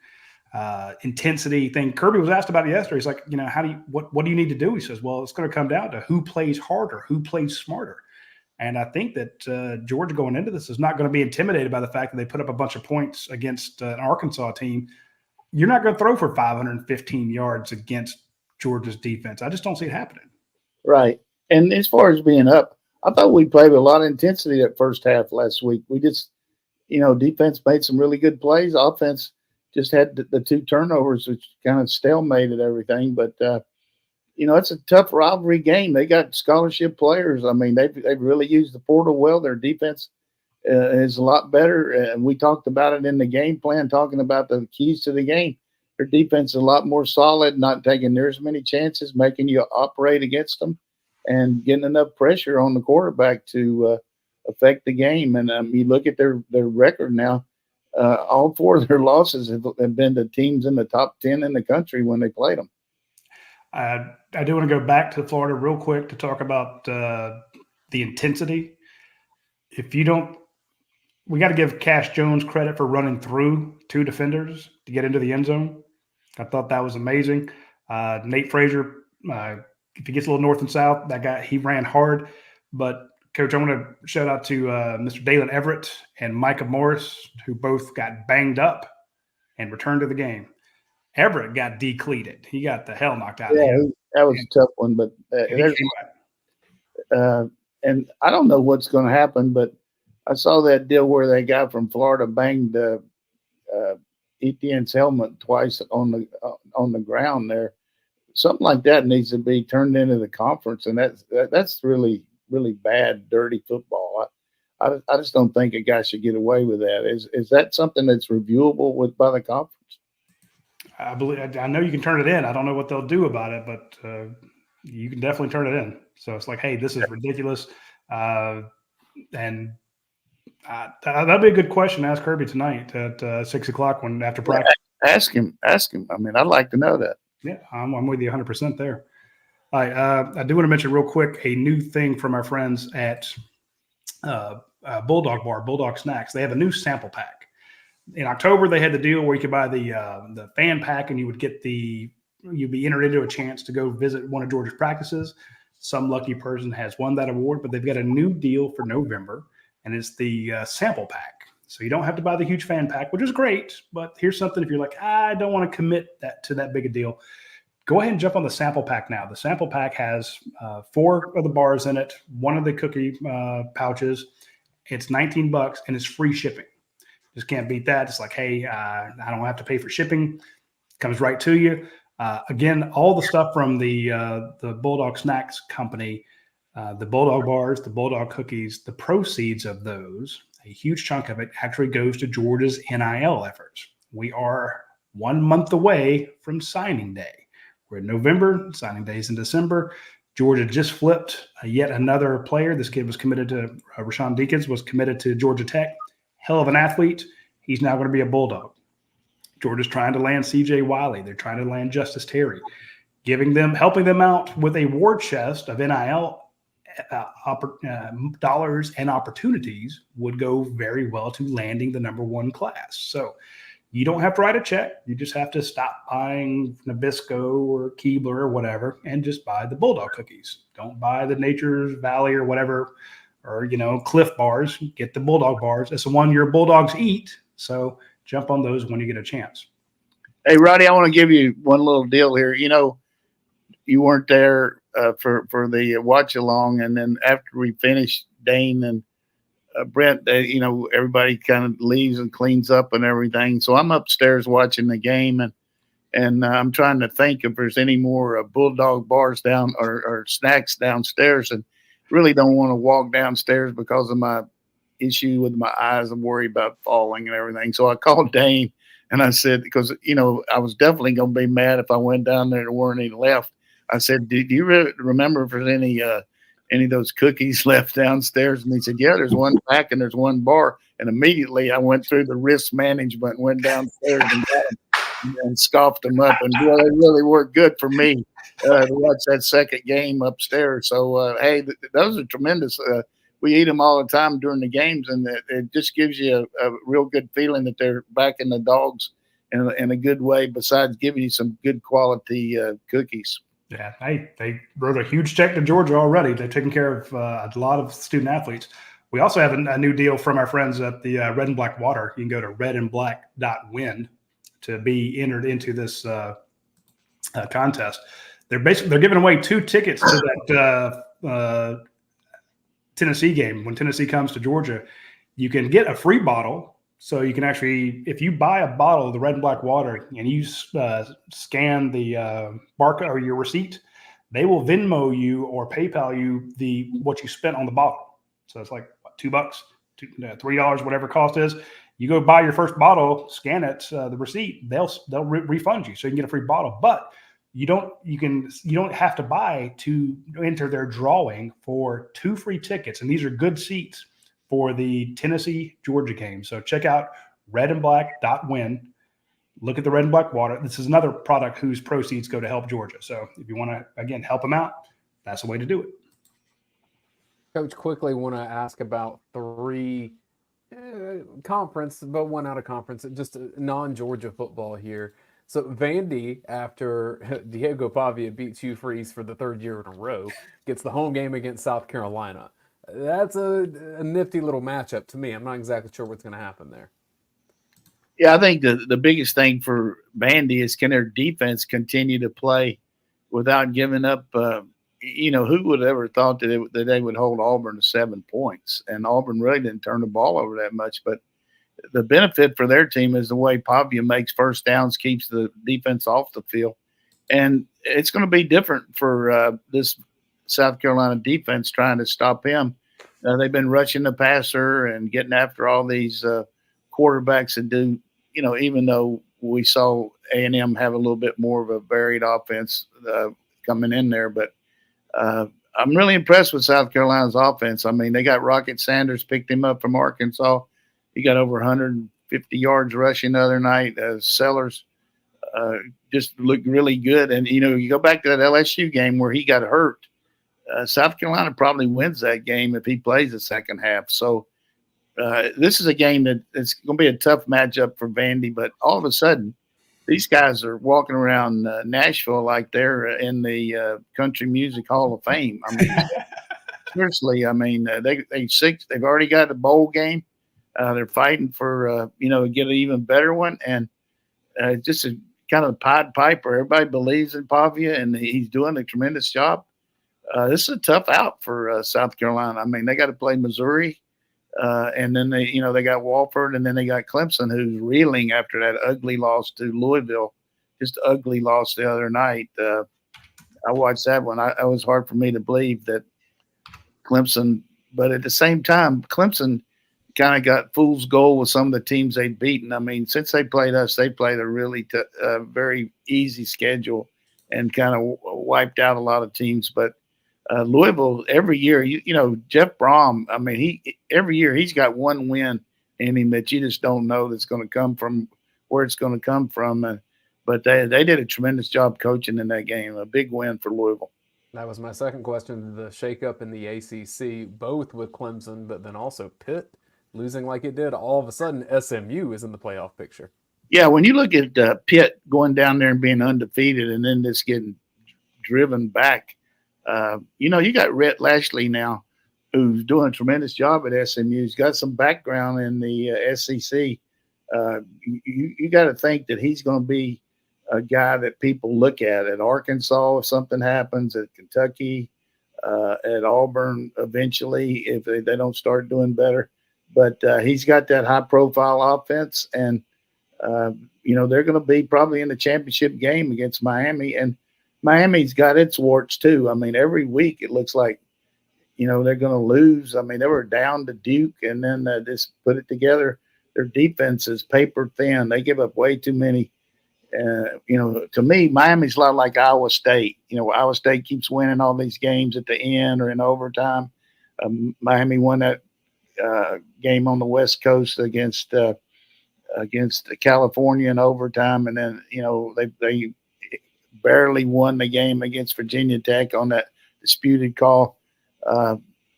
intensity thing. Kirby was asked about it yesterday. He's like, you know, what do you need to do? He says, well, it's going to come down to who plays harder, who plays smarter. And I think that Georgia going into this is not going to be intimidated by the fact that they put up a bunch of points against an Arkansas team. You're not going to throw for 515 yards against Georgia's defense. I just don't see it happening. Right. And as far as being up, I thought we played with a lot of intensity that first half last week. We just, you know, defense made some really good plays. Offense just had the 2 turnovers, which kind of stalemated everything. But, you know, it's a tough rivalry game. They got scholarship players. I mean, they've really used the portal well. Their defense is a lot better. And we talked about it in the game plan, talking about the keys to the game. Their defense is a lot more solid, not taking near as many chances, making you operate against them, and getting enough pressure on the quarterback to affect the game. And you look at their record now. All 4 of their losses have been to teams in the top 10 in the country when they played them. I do want to go back to Florida real quick to talk about the intensity. If you don't, we got to give Cash Jones credit for running through 2 defenders to get into the end zone. I thought that was amazing. Nate Frazier, if he gets a little north and south, that guy, he ran hard. But, Coach, I want to shout out to Mr. Dalen Everett and Micah Morris, who both got banged up and returned to the game. Everett got decleated. He got the hell knocked out of him. That was a tough one. But and I don't know what's going to happen, but I saw that deal where that guy from Florida banged Etienne's helmet twice on the ground there. Something like that needs to be turned into the conference, and that's really, really bad, dirty football. I just don't think a guy should get away with that. Is that something that's reviewable by the conference? I know you can turn it in. I don't know what they'll do about it, but you can definitely turn it in. So it's like, hey, this is ridiculous, and that'd be a good question to ask Kirby tonight at 6:00 after practice. Ask him. I mean, I'd like to know that. Yeah, I'm with you 100% there. All right, I do want to mention real quick a new thing from our friends at Bulldog Bar, Bulldog Snacks. They have a new sample pack. In October, they had the deal where you could buy the fan pack, and you'd be entered into a chance to go visit one of Georgia's practices. Some lucky person has won that award, but they've got a new deal for November, and it's the sample pack. So you don't have to buy the huge fan pack, which is great. But here's something: if you're like, I don't want to commit to that big a deal, go ahead and jump on the sample pack now. The sample pack has 4 of the bars in it, 1 of the cookie pouches. It's $19 and it's free shipping. Just can't beat that. It's like, hey, I don't have to pay for shipping. Comes right to you. Again, all the stuff from the Bulldog Snacks company, the Bulldog bars, the Bulldog cookies, the proceeds of those, a huge chunk of it actually goes to Georgia's NIL efforts. We are 1 month away from signing day. We're in November, signing day is in December. Georgia just flipped yet another player. This kid was committed to Rashawn Deakins, was committed to Georgia Tech. Hell of an athlete. He's now going to be a Bulldog. Georgia's trying to land C.J. Wiley. They're trying to land Justice Terry, helping them out with a war chest of NIL dollars and opportunities would go very well to landing the number 1 class. So you don't have to write a check. You just have to stop buying Nabisco or Keebler or whatever and just buy the Bulldog cookies. Don't buy the Nature's Valley or whatever, or, Cliff bars. Get the Bulldog bars. It's the one your Bulldogs eat. So jump on those when you get a chance. Hey, Roddy, I want to give you one little deal here. You weren't there for the watch along, and then after we finished, Dayne and Brent, everybody kind of leaves and cleans up and everything. So I'm upstairs watching the game, and I'm trying to think if there's any more Bulldog bars down or snacks downstairs, and really don't want to walk downstairs because of my issue with my eyes. I'm worried about falling and everything. So I called Dayne and I said, because, I was definitely going to be mad if I went down there and there weren't any left. I said, do you remember if there's any of those cookies left downstairs? And he said, yeah, there's 1 pack and there's 1 bar. And immediately I went through the risk management and went downstairs and got them and scoffed them up. And boy, they really worked good for me to watch that second game upstairs. So, hey, those are tremendous. We eat them all the time during the games, and it just gives you a real good feeling that they're backing the Dogs in a good way, besides giving you some good quality cookies. Yeah, they wrote a huge check to Georgia already. They're taking care of a lot of student athletes. We also have a new deal from our friends at the Red and Black Water. You can go to redandblack.win to be entered into this contest. They're giving away 2 tickets to that Tennessee game. When Tennessee comes to Georgia, you can get a free bottle. So you can actually, if you buy a bottle of the Red and Black Water and you scan the barcode or your receipt, they will Venmo you or PayPal you what you spent on the bottle. So it's like $2, $3, whatever cost is. You go buy your first bottle, scan it, the receipt, they'll refund you, so you can get a free bottle. But you don't have to buy to enter their drawing for 2 free tickets, and these are good seats for the Tennessee Georgia game. So check out redandblack.win. Look at the red and black water. This is another product whose proceeds go to help Georgia. So if you want to, again, help them out, that's the way to do it. Coach, quickly want to ask about 3 conference, but 1 out of conference, just non-Georgia football here. So Vandy, after Diego Pavia beats Hugh Freeze for the 3rd year in a row, gets the home game against South Carolina. That's a nifty little matchup to me. I'm not exactly sure what's going to happen there. Yeah, I think the biggest thing for Vandy is can their defense continue to play without giving up. Who would have ever thought that they would hold Auburn to 7 points? And Auburn really didn't turn the ball over that much. But the benefit for their team is the way Pavia makes first downs, keeps the defense off the field. And it's going to be different for this South Carolina defense trying to stop him. They've been rushing the passer and getting after all these quarterbacks that do, even though we saw A&M have a little bit more of a varied offense coming in there. But I'm really impressed with South Carolina's offense. I mean, they got Rocket Sanders, picked him up from Arkansas. He got over 150 yards rushing the other night. Sellers just looked really good. And, you go back to that LSU game where he got hurt. South Carolina probably wins that game if he plays the second half. So this is a game that it's going to be a tough matchup for Vandy. But all of a sudden, these guys are walking around Nashville like they're in the Country Music Hall of Fame. I mean, seriously, they've already got a bowl game. They're fighting for get an even better one, and just a kind of Pied Piper. Everybody believes in Pavia, and he's doing a tremendous job. This is a tough out for South Carolina. I mean, they got to play Missouri, and then they got Wofford, and then they got Clemson, who's reeling after that ugly loss to Louisville. Just ugly loss the other night. I watched that one. It was hard for me to believe that Clemson, but at the same time, Clemson kind of got fool's gold with some of the teams they've beaten. I mean, since they played us, they played a really very easy schedule and kind of wiped out a lot of teams. But Louisville, every year, Jeff Brom, I mean, every year he's got one win in him that you just don't know that's going to come from where it's going to come from. But they did a tremendous job coaching in that game. A big win for Louisville. That was my second question, the shakeup in the ACC, both with Clemson, but then also Pitt losing like it did. All of a sudden, SMU is in the playoff picture. Yeah, when you look at Pitt going down there and being undefeated and then just getting driven back, you got Rhett Lashley now, who's doing a tremendous job at SMU. He's got some background in the SEC. You got to think that he's going to be a guy that people look at Arkansas if something happens, at Kentucky, at Auburn eventually if they don't start doing better. But he's got that high-profile offense, and, they're going to be probably in the championship game against Miami. And Miami's got its warts too. I mean, every week it looks like, they're going to lose. I mean, they were down to Duke, and then just put it together. Their defense is paper thin. They give up way too many. To me, Miami's a lot like Iowa State. Iowa State keeps winning all these games at the end or in overtime. Miami won that game on the West Coast against California in overtime, and then they barely won the game against Virginia Tech on that disputed call.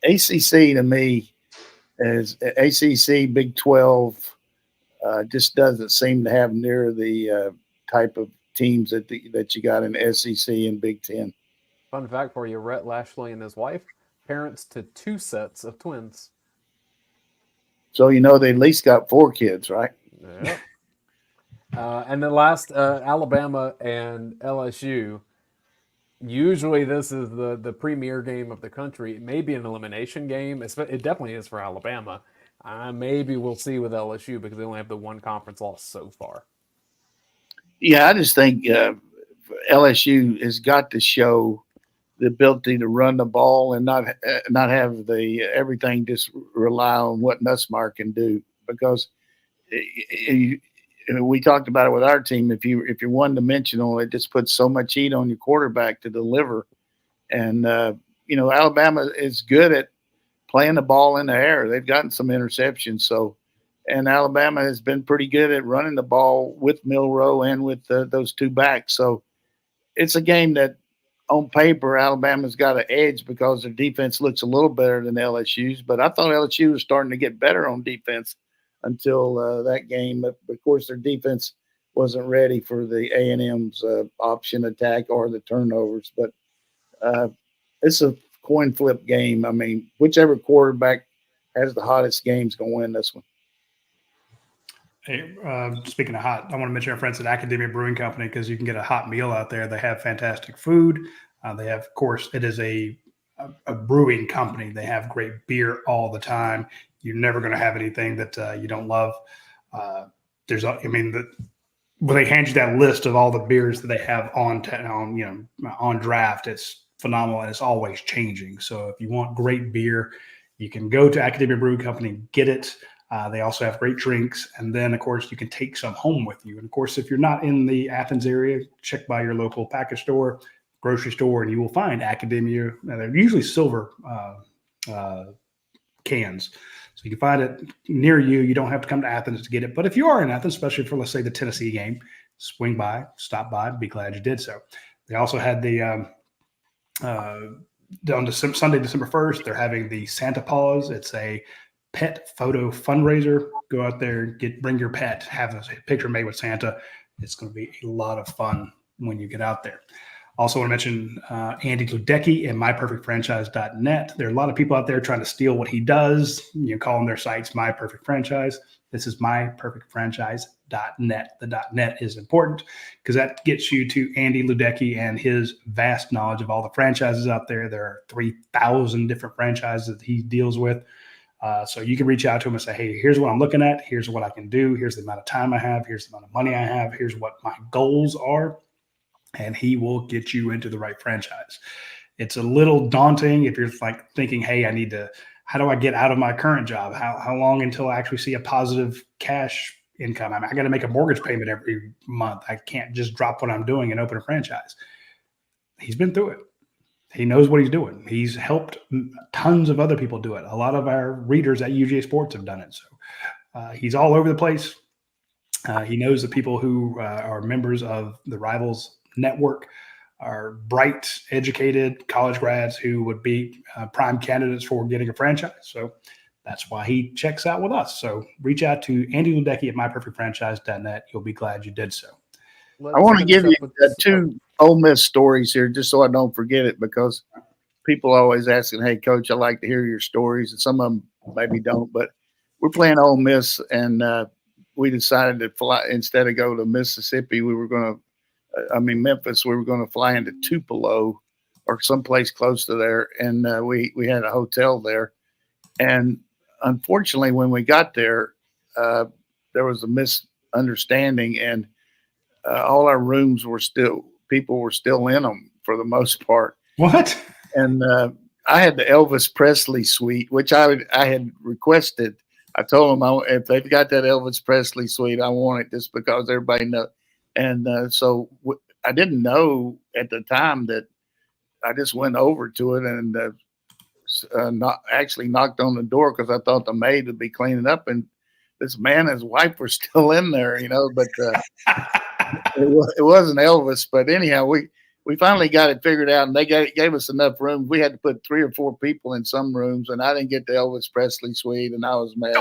ACC to me is ACC Big 12 just doesn't seem to have near the type of teams that you got in SEC and Big 10. Fun fact for you: Rhett Lashley and his wife, parents to 2 sets of twins. So they at least got 4 kids, right? Yeah. And then last, Alabama and LSU. Usually this is the premier game of the country. It may be an elimination game. It definitely is for Alabama. Maybe we'll see with LSU because they only have the 1 conference loss so far. Yeah, I just think LSU has got to show the ability to run the ball and not have the everything just rely on what Nussmeier can do, because we talked about it with our team. If you're one dimensional, it just puts so much heat on your quarterback to deliver. And Alabama is good at playing the ball in the air. They've gotten some interceptions, and Alabama has been pretty good at running the ball with Milroe and with those two backs. So it's a game that, on paper, Alabama's got an edge because their defense looks a little better than LSU's. But I thought LSU was starting to get better on defense until that game. But of course, their defense wasn't ready for the A&M's option attack or the turnovers. But it's a coin flip game. I mean, whichever quarterback has the hottest game is going to win this one. Hey, speaking of hot, I want to mention our friends at Academia Brewing Company, because you can get a hot meal out there. They have fantastic food. They have, of course, it is a brewing company. They have great beer all the time. You're never going to have anything that you don't love. When they hand you that list of all the beers that they have on draft, it's phenomenal, and it's always changing. So if you want great beer, you can go to Academia Brewing Company and get it. They also have great drinks. And then, of course, you can take some home with you. And, of course, if you're not in the Athens area, check by your local package store, grocery store, and you will find Academia. They're usually silver cans. So you can find it near you. You don't have to come to Athens to get it. But if you are in Athens, especially for, let's say, the Tennessee game, swing by, stop by, be glad you did so. They also had the on Sunday, December 1st, they're having the Santa Paws. It's a pet photo fundraiser. Go out there, bring your pet, have a picture made with Santa. It's going to be a lot of fun when you get out there. Also want to mention Andy Ludecki and myperfectfranchise.net. There are a lot of people out there trying to steal what he does. You call them their sites My Perfect Franchise. This is myperfectfranchise.net. The .net is important because that gets you to Andy Ludecki and his vast knowledge of all the franchises out there. There are 3,000 different franchises that he deals with. So you can reach out to him and say, hey, here's what I'm looking at. Here's what I can do. Here's the amount of time I have. Here's the amount of money I have. Here's what my goals are. And he will get you into the right franchise. It's a little daunting if you're like thinking, hey, how do I get out of my current job? How long until I actually see a positive cash income? I got to make a mortgage payment every month. I can't just drop what I'm doing and open a franchise. He's been through it. He knows what he's doing. He's helped tons of other people do it. A lot of our readers at UGASports have done it. So he's all over the place. He knows the people who are members of the Rivals Network are bright, educated college grads who would be prime candidates for getting a franchise. So that's why he checks out with us. So reach out to Andy Ludecki at myperfectfranchise.net. You'll be glad you did so. I want to give you two Ole Miss stories here, just so I don't forget it, because people are always asking, hey, Coach, I like to hear your stories, and some of them maybe don't. But we're playing Ole Miss, and we decided to fly instead of go to Mississippi. Memphis. We were going to fly into Tupelo or someplace close to there, and we had a hotel there. And unfortunately, when we got there, there was a misunderstanding, and all our rooms people were still in them for the most part. What? And I had the Elvis Presley suite, which I had requested. I told them if they've got that Elvis Presley suite, I want it just because everybody knows. And so I didn't know at the time that I just went over to it and knocked on the door because I thought the maid would be cleaning up, and this man and his wife were still in there, but it wasn't Elvis. But anyhow, we finally got it figured out, and they gave us enough room. We had to put 3 or 4 people in some rooms, and I didn't get the Elvis Presley suite, and I was mad.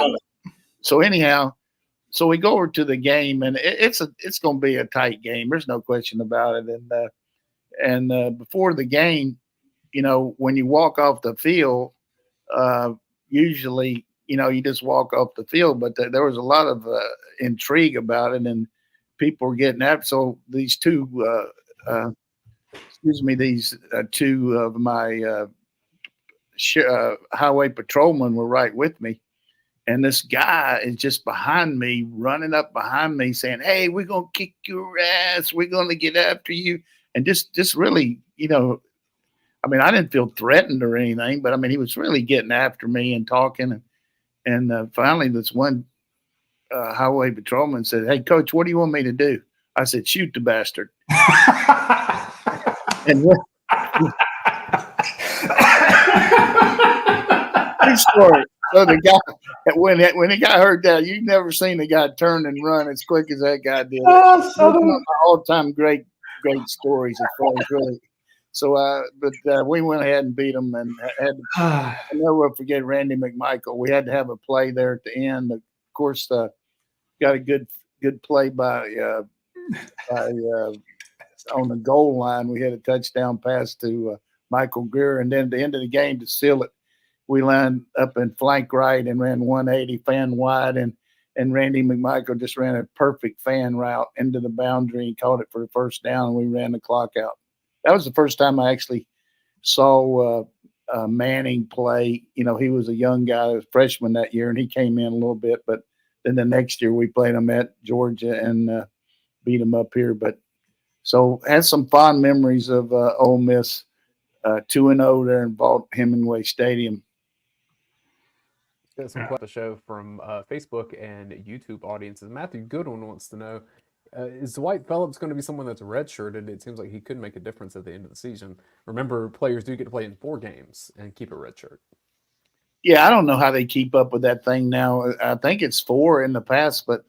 So anyhow, so we go over to the game, and it's going to be a tight game. There's no question about it. And before the game, when you walk off the field, usually, you just walk off the field. But there was a lot of intrigue about it, and people were getting after. So these two of my highway patrolmen were right with me. And this guy is just behind me, running up behind me, saying, "Hey, we're gonna kick your ass. We're gonna get after you." And just really, I mean, I didn't feel threatened or anything, but I mean, he was really getting after me and talking. And finally, this one highway patrolman said, "Hey, coach, what do you want me to do?" I said, "Shoot the bastard." And true story. So the guy, when the guy heard that, you've never seen the guy turn and run as quick as that guy did. It's one of my all-time great stories as far as really. So, but we went ahead and beat them, and I'll never forget Randy McMichael. We had to have a play there at the end. Of course, got a good play by on the goal line. We had a touchdown pass to Michael Greer, and then at the end of the game to seal it, we lined up in flank right and ran 180 fan wide, and Randy McMichael just ran a perfect fan route into the boundary and caught it for the first down, and we ran the clock out. That was the first time I actually saw Manning play. You know, he was a young guy, a freshman that year, and he came in a little bit. But then the next year we played him at Georgia and beat him up here. But so had some fond memories of Ole Miss 2-0 there in Vaught Hemingway Stadium. Got some questions to show from Facebook and YouTube audiences. Matthew Goodwin wants to know, is Dwight Phillips going to be someone that's redshirted? It seems like he could make a difference at the end of the season. Remember, players do get to play in 4 games and keep a redshirt. Yeah, I don't know how they keep up with that thing now. I think it's 4 in the past, but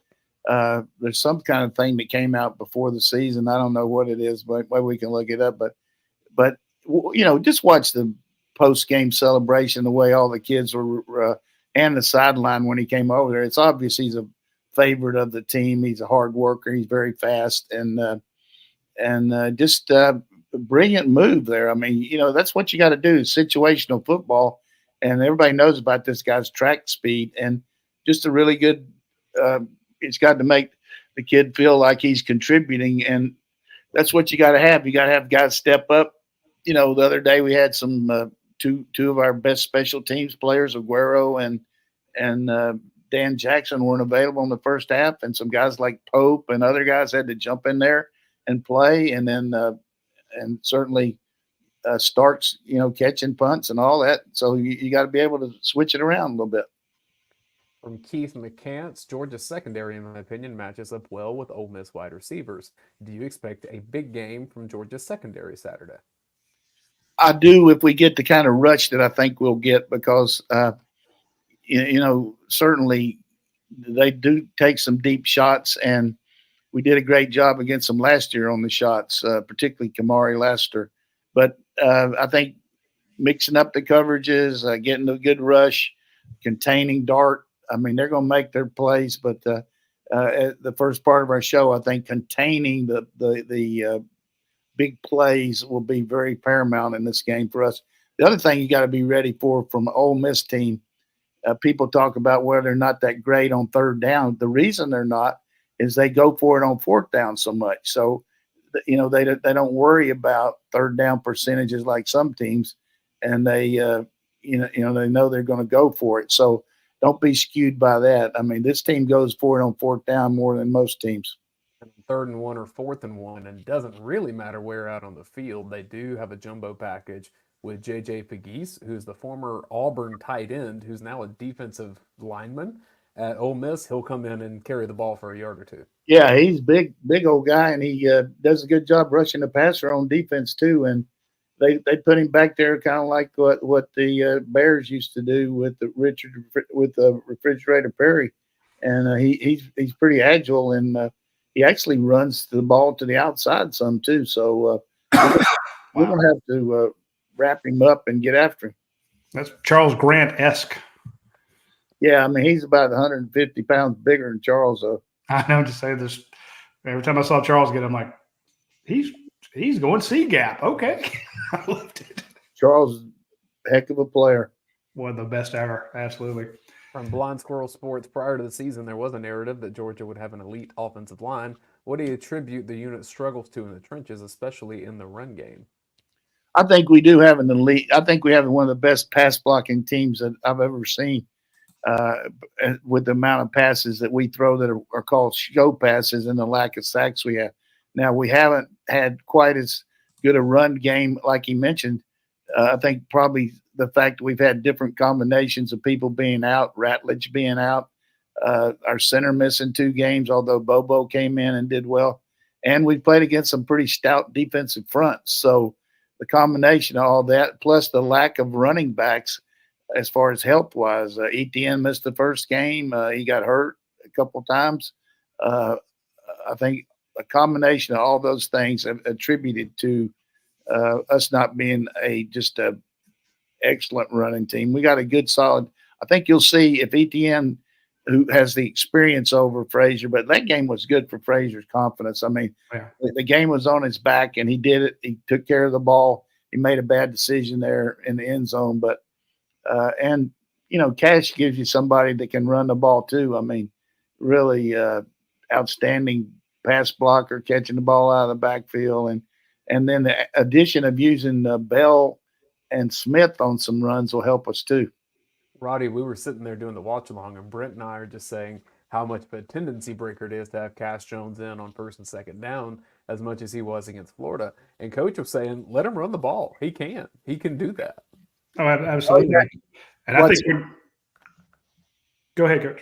there's some kind of thing that came out before the season. I don't know what it is, but we can look it up. But you know, just watch the post-game celebration, the way all the kids were and the sideline when he came over there. It's obvious he's a favorite of the team. He's a hard worker. He's very fast and just a brilliant move there. I mean, you know, that's what you got to do, situational football. And everybody knows about this guy's track speed and just a really good it's got to make the kid feel like he's contributing. And that's what you got to have. You got to have guys step up. You know, the other day we had some two of our best special teams players, Aguero and Dan Jackson, weren't available in the first half, and some guys like Pope and other guys had to jump in there and play, and then and certainly Starks, you know, catching punts and all that. So you got to be able to switch it around a little bit. From Keith McCants, Georgia's secondary, in my opinion, matches up well with Ole Miss wide receivers. Do you expect a big game from Georgia's secondary Saturday? I do, if we get the kind of rush that I think we'll get, because you know, certainly they do take some deep shots, and we did a great job against them last year on the shots, particularly Kamari Lassiter. But I think mixing up the coverages, getting a good rush, containing Dart, I mean, they're going to make their plays. But at the first part of our show, I think containing the big plays will be very paramount in this game for us. The other thing you got to be ready for from an Ole Miss team, people talk about where they're not that great on third down. The reason they're not is they go for it on fourth down so much. So, you know, they don't worry about third down percentages like some teams, and they they know they're going to go for it. So don't be skewed by that. I mean, this team goes for it on fourth down more than most teams. 3rd and 1 or 4th and 1, and it doesn't really matter where out on the field. They do have a jumbo package with J.J. Pegues, who's the former Auburn tight end, who's now a defensive lineman at Ole Miss. He'll come in and carry the ball for a yard or two. Yeah, he's big old guy, and he does a good job rushing the passer on defense too. And they put him back there kind of like what the Bears used to do with the Refrigerator Perry, and he's pretty agile, and he actually runs the ball to the outside some too. So we're gonna have to wrap him up and get after him. That's Charles Grant-esque. Yeah, I mean, he's about 150 pounds bigger than Charles. I know, to say this. Every time I saw Charles get, I'm like, he's going C-gap. Okay. I loved it. Charles, heck of a player. One of the best ever. Absolutely. From Blind Squirrel Sports, prior to the season, there was a narrative that Georgia would have an elite offensive line. What do you attribute the unit's struggles to in the trenches, especially in the run game? I think we do have an elite. I think we have one of the best pass blocking teams that I've ever seen. With the amount of passes that we throw that are called show passes and the lack of sacks we have. Now, we haven't had quite as good a run game, like he mentioned, I think probably the fact that we've had different combinations of people being out, Ratledge being out, our center missing 2 games, although Bobo came in and did well. And we played against some pretty stout defensive fronts. So the combination of all that, plus the lack of running backs as far as health-wise, Etienne missed the first game. He got hurt a couple times. I think a combination of all those things have attributed to us not being just a excellent running team. We got a good, solid. I think you'll see if Etienne, who has the experience over Frazier, but that game was good for Frazier's confidence. I mean, the game was on his back, and he did it. He took care of the ball. He made a bad decision there in the end zone, but and Cash gives you somebody that can run the ball too. I mean, really outstanding pass blocker, catching the ball out of the backfield, and then the addition of using Bell and Smith on some runs will help us too. Roddy, we were sitting there doing the watch along, and Brent and I are just saying how much of a tendency breaker it is to have Cash Jones in on 1st and 2nd down as much as he was against Florida. And Coach was saying, let him run the ball. He can do that. Oh, absolutely. And I think go ahead, Coach.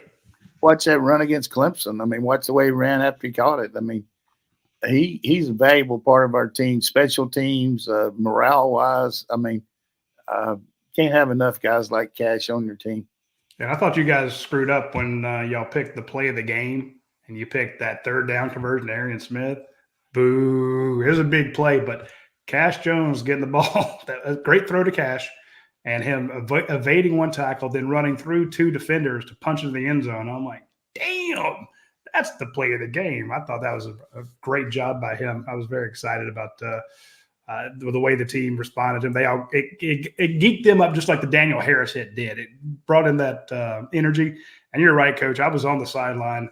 Watch that run against Clemson. I mean, watch the way he ran after he caught it. I mean, he's a valuable part of our team, special teams, morale-wise. I mean, can't have enough guys like Cash on your team. And I thought you guys screwed up when y'all picked the play of the game and you picked that 3rd down conversion to Arian Smith. Boo. It was a big play, but Cash Jones getting the ball, a great throw to Cash, and him evading 1 tackle, then running through 2 defenders to punch into the end zone. I'm like, damn, that's the play of the game. I thought that was a great job by him. I was very excited about the way the team responded to him. It geeked them up just like the Daniel Harris hit did. It brought in that energy. And you're right, Coach. I was on the sideline.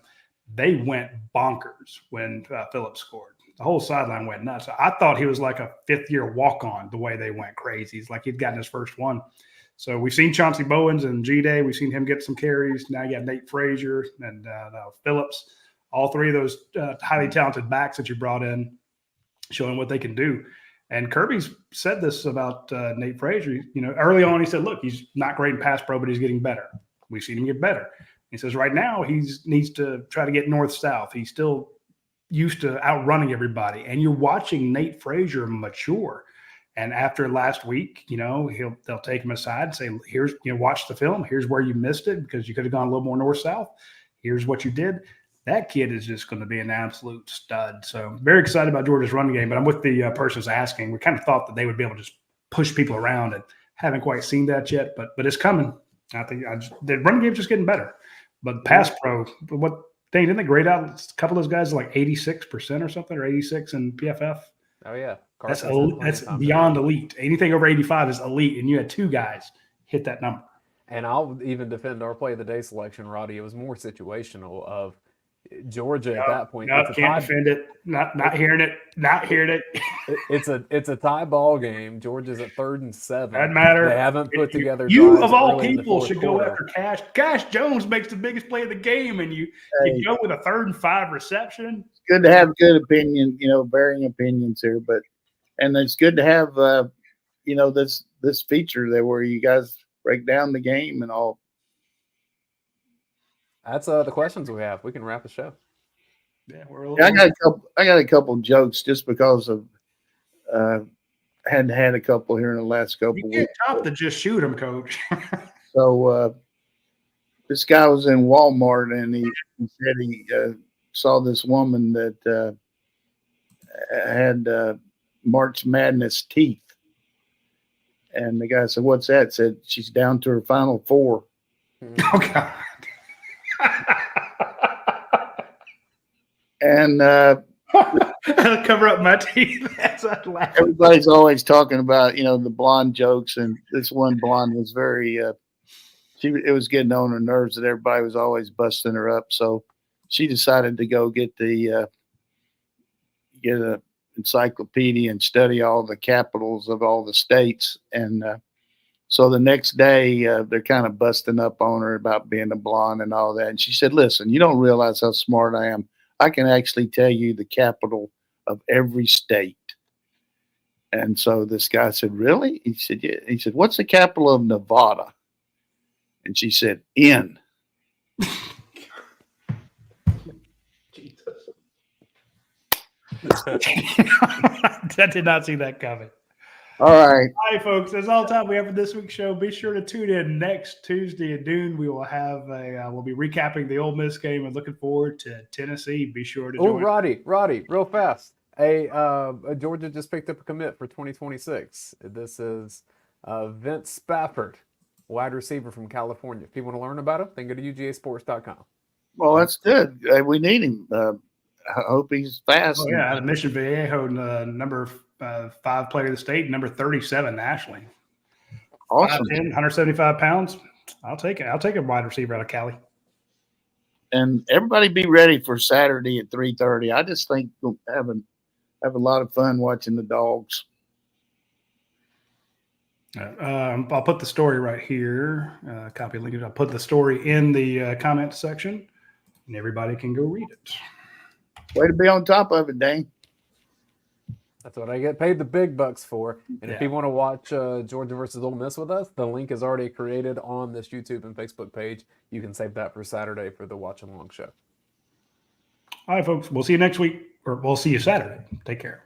They went bonkers when Phillips scored. The whole sideline went nuts. I thought he was like a 5th-year walk-on the way they went crazy. It's like he'd gotten his first one. So we've seen Chauncey Bowens and G-Day. We've seen him get some carries. Now you got Nate Frazier and Phillips. All 3 of those highly talented backs that you brought in showing what they can do. And Kirby's said this about Nate Frazier. Early on he said, look, he's not great in pass pro, but he's getting better. We've seen him get better. He says right now he needs to try to get north-south. He's still used to outrunning everybody. And you're watching Nate Frazier mature. And after last week, they'll take him aside and say, here's, watch the film. Here's where you missed it because you could have gone a little more north-south. Here's what you did. That kid is just going to be an absolute stud. So very excited about Georgia's running game. But I'm with the persons asking. We kind of thought that they would be able to just push people around, and haven't quite seen that yet. But it's coming. I think the running game's just getting better. But pass pro, didn't they grade out a couple of those guys like 86% or something, or 86 in PFF? Oh yeah, that's beyond elite. Anything over 85 is elite, and you had 2 guys hit that number. And I'll even defend our play of the day selection, Roddy. It was more situational of Georgia at that point. Can't defend it. Not hearing it. Not hearing it. It's a tie ball game. Georgia's at 3rd and 7. Doesn't matter. They haven't put together. You of all people should go after Cash. Cash Jones makes the biggest play of the game, and you go with a 3rd and 5 reception. It's good to have good opinion, varying opinions here, and it's good to have this feature there where you guys break down the game and all. That's the questions we have. We can wrap the show. Yeah, I got a couple jokes just because of hadn't had a couple here in the last couple weeks. You can't top to just shoot them, Coach. So this guy was in Walmart and he said he saw this woman that had March Madness teeth, and the guy said, "What's that?" Said she's down to her final 4. Oh God. And cover up my teeth. Everybody's always talking about the blonde jokes, and this one blonde was very it was getting on her nerves that everybody was always busting her up, so she decided to go get an encyclopedia and study all the capitals of all the states. And so the next day they're kind of busting up on her about being a blonde and all that, and she said, "Listen, you don't realize how smart I am. I can actually tell you the capital of every state." And so this guy said, really? He said, yeah. He said, what's the capital of Nevada? And she said, N. Jesus. I did not see that coming. All right. All right, folks. That's all the time we have for this week's show. Be sure to tune in next Tuesday at noon. We will have we'll be recapping the Ole Miss game and looking forward to Tennessee. Be sure to join. Roddy, real fast. Georgia just picked up a commit for 2026. This is Vince Spafford, wide receiver from California. If you want to learn about him, then go to UGASports.com. Well, that's good. We need him. I hope he's fast. Oh, yeah, Mission Viejo, number 5 player of the state, number 37 nationally. Awesome. 5'10", 175 pounds. I'll take it. I'll take a wide receiver out of Cali. And everybody be ready for Saturday at 3:30. I just think we'll have a lot of fun watching the Dogs. I'll put the story right here. Copy link. I'll put the story in the comment section, and everybody can go read it. Way to be on top of it, Dane. That's what I get paid the big bucks for. And if you want to watch Georgia versus Ole Miss with us, the link is already created on this YouTube and Facebook page. You can save that for Saturday for the watch along show. All right, folks. We'll see you next week, or we'll see you Saturday. Take care.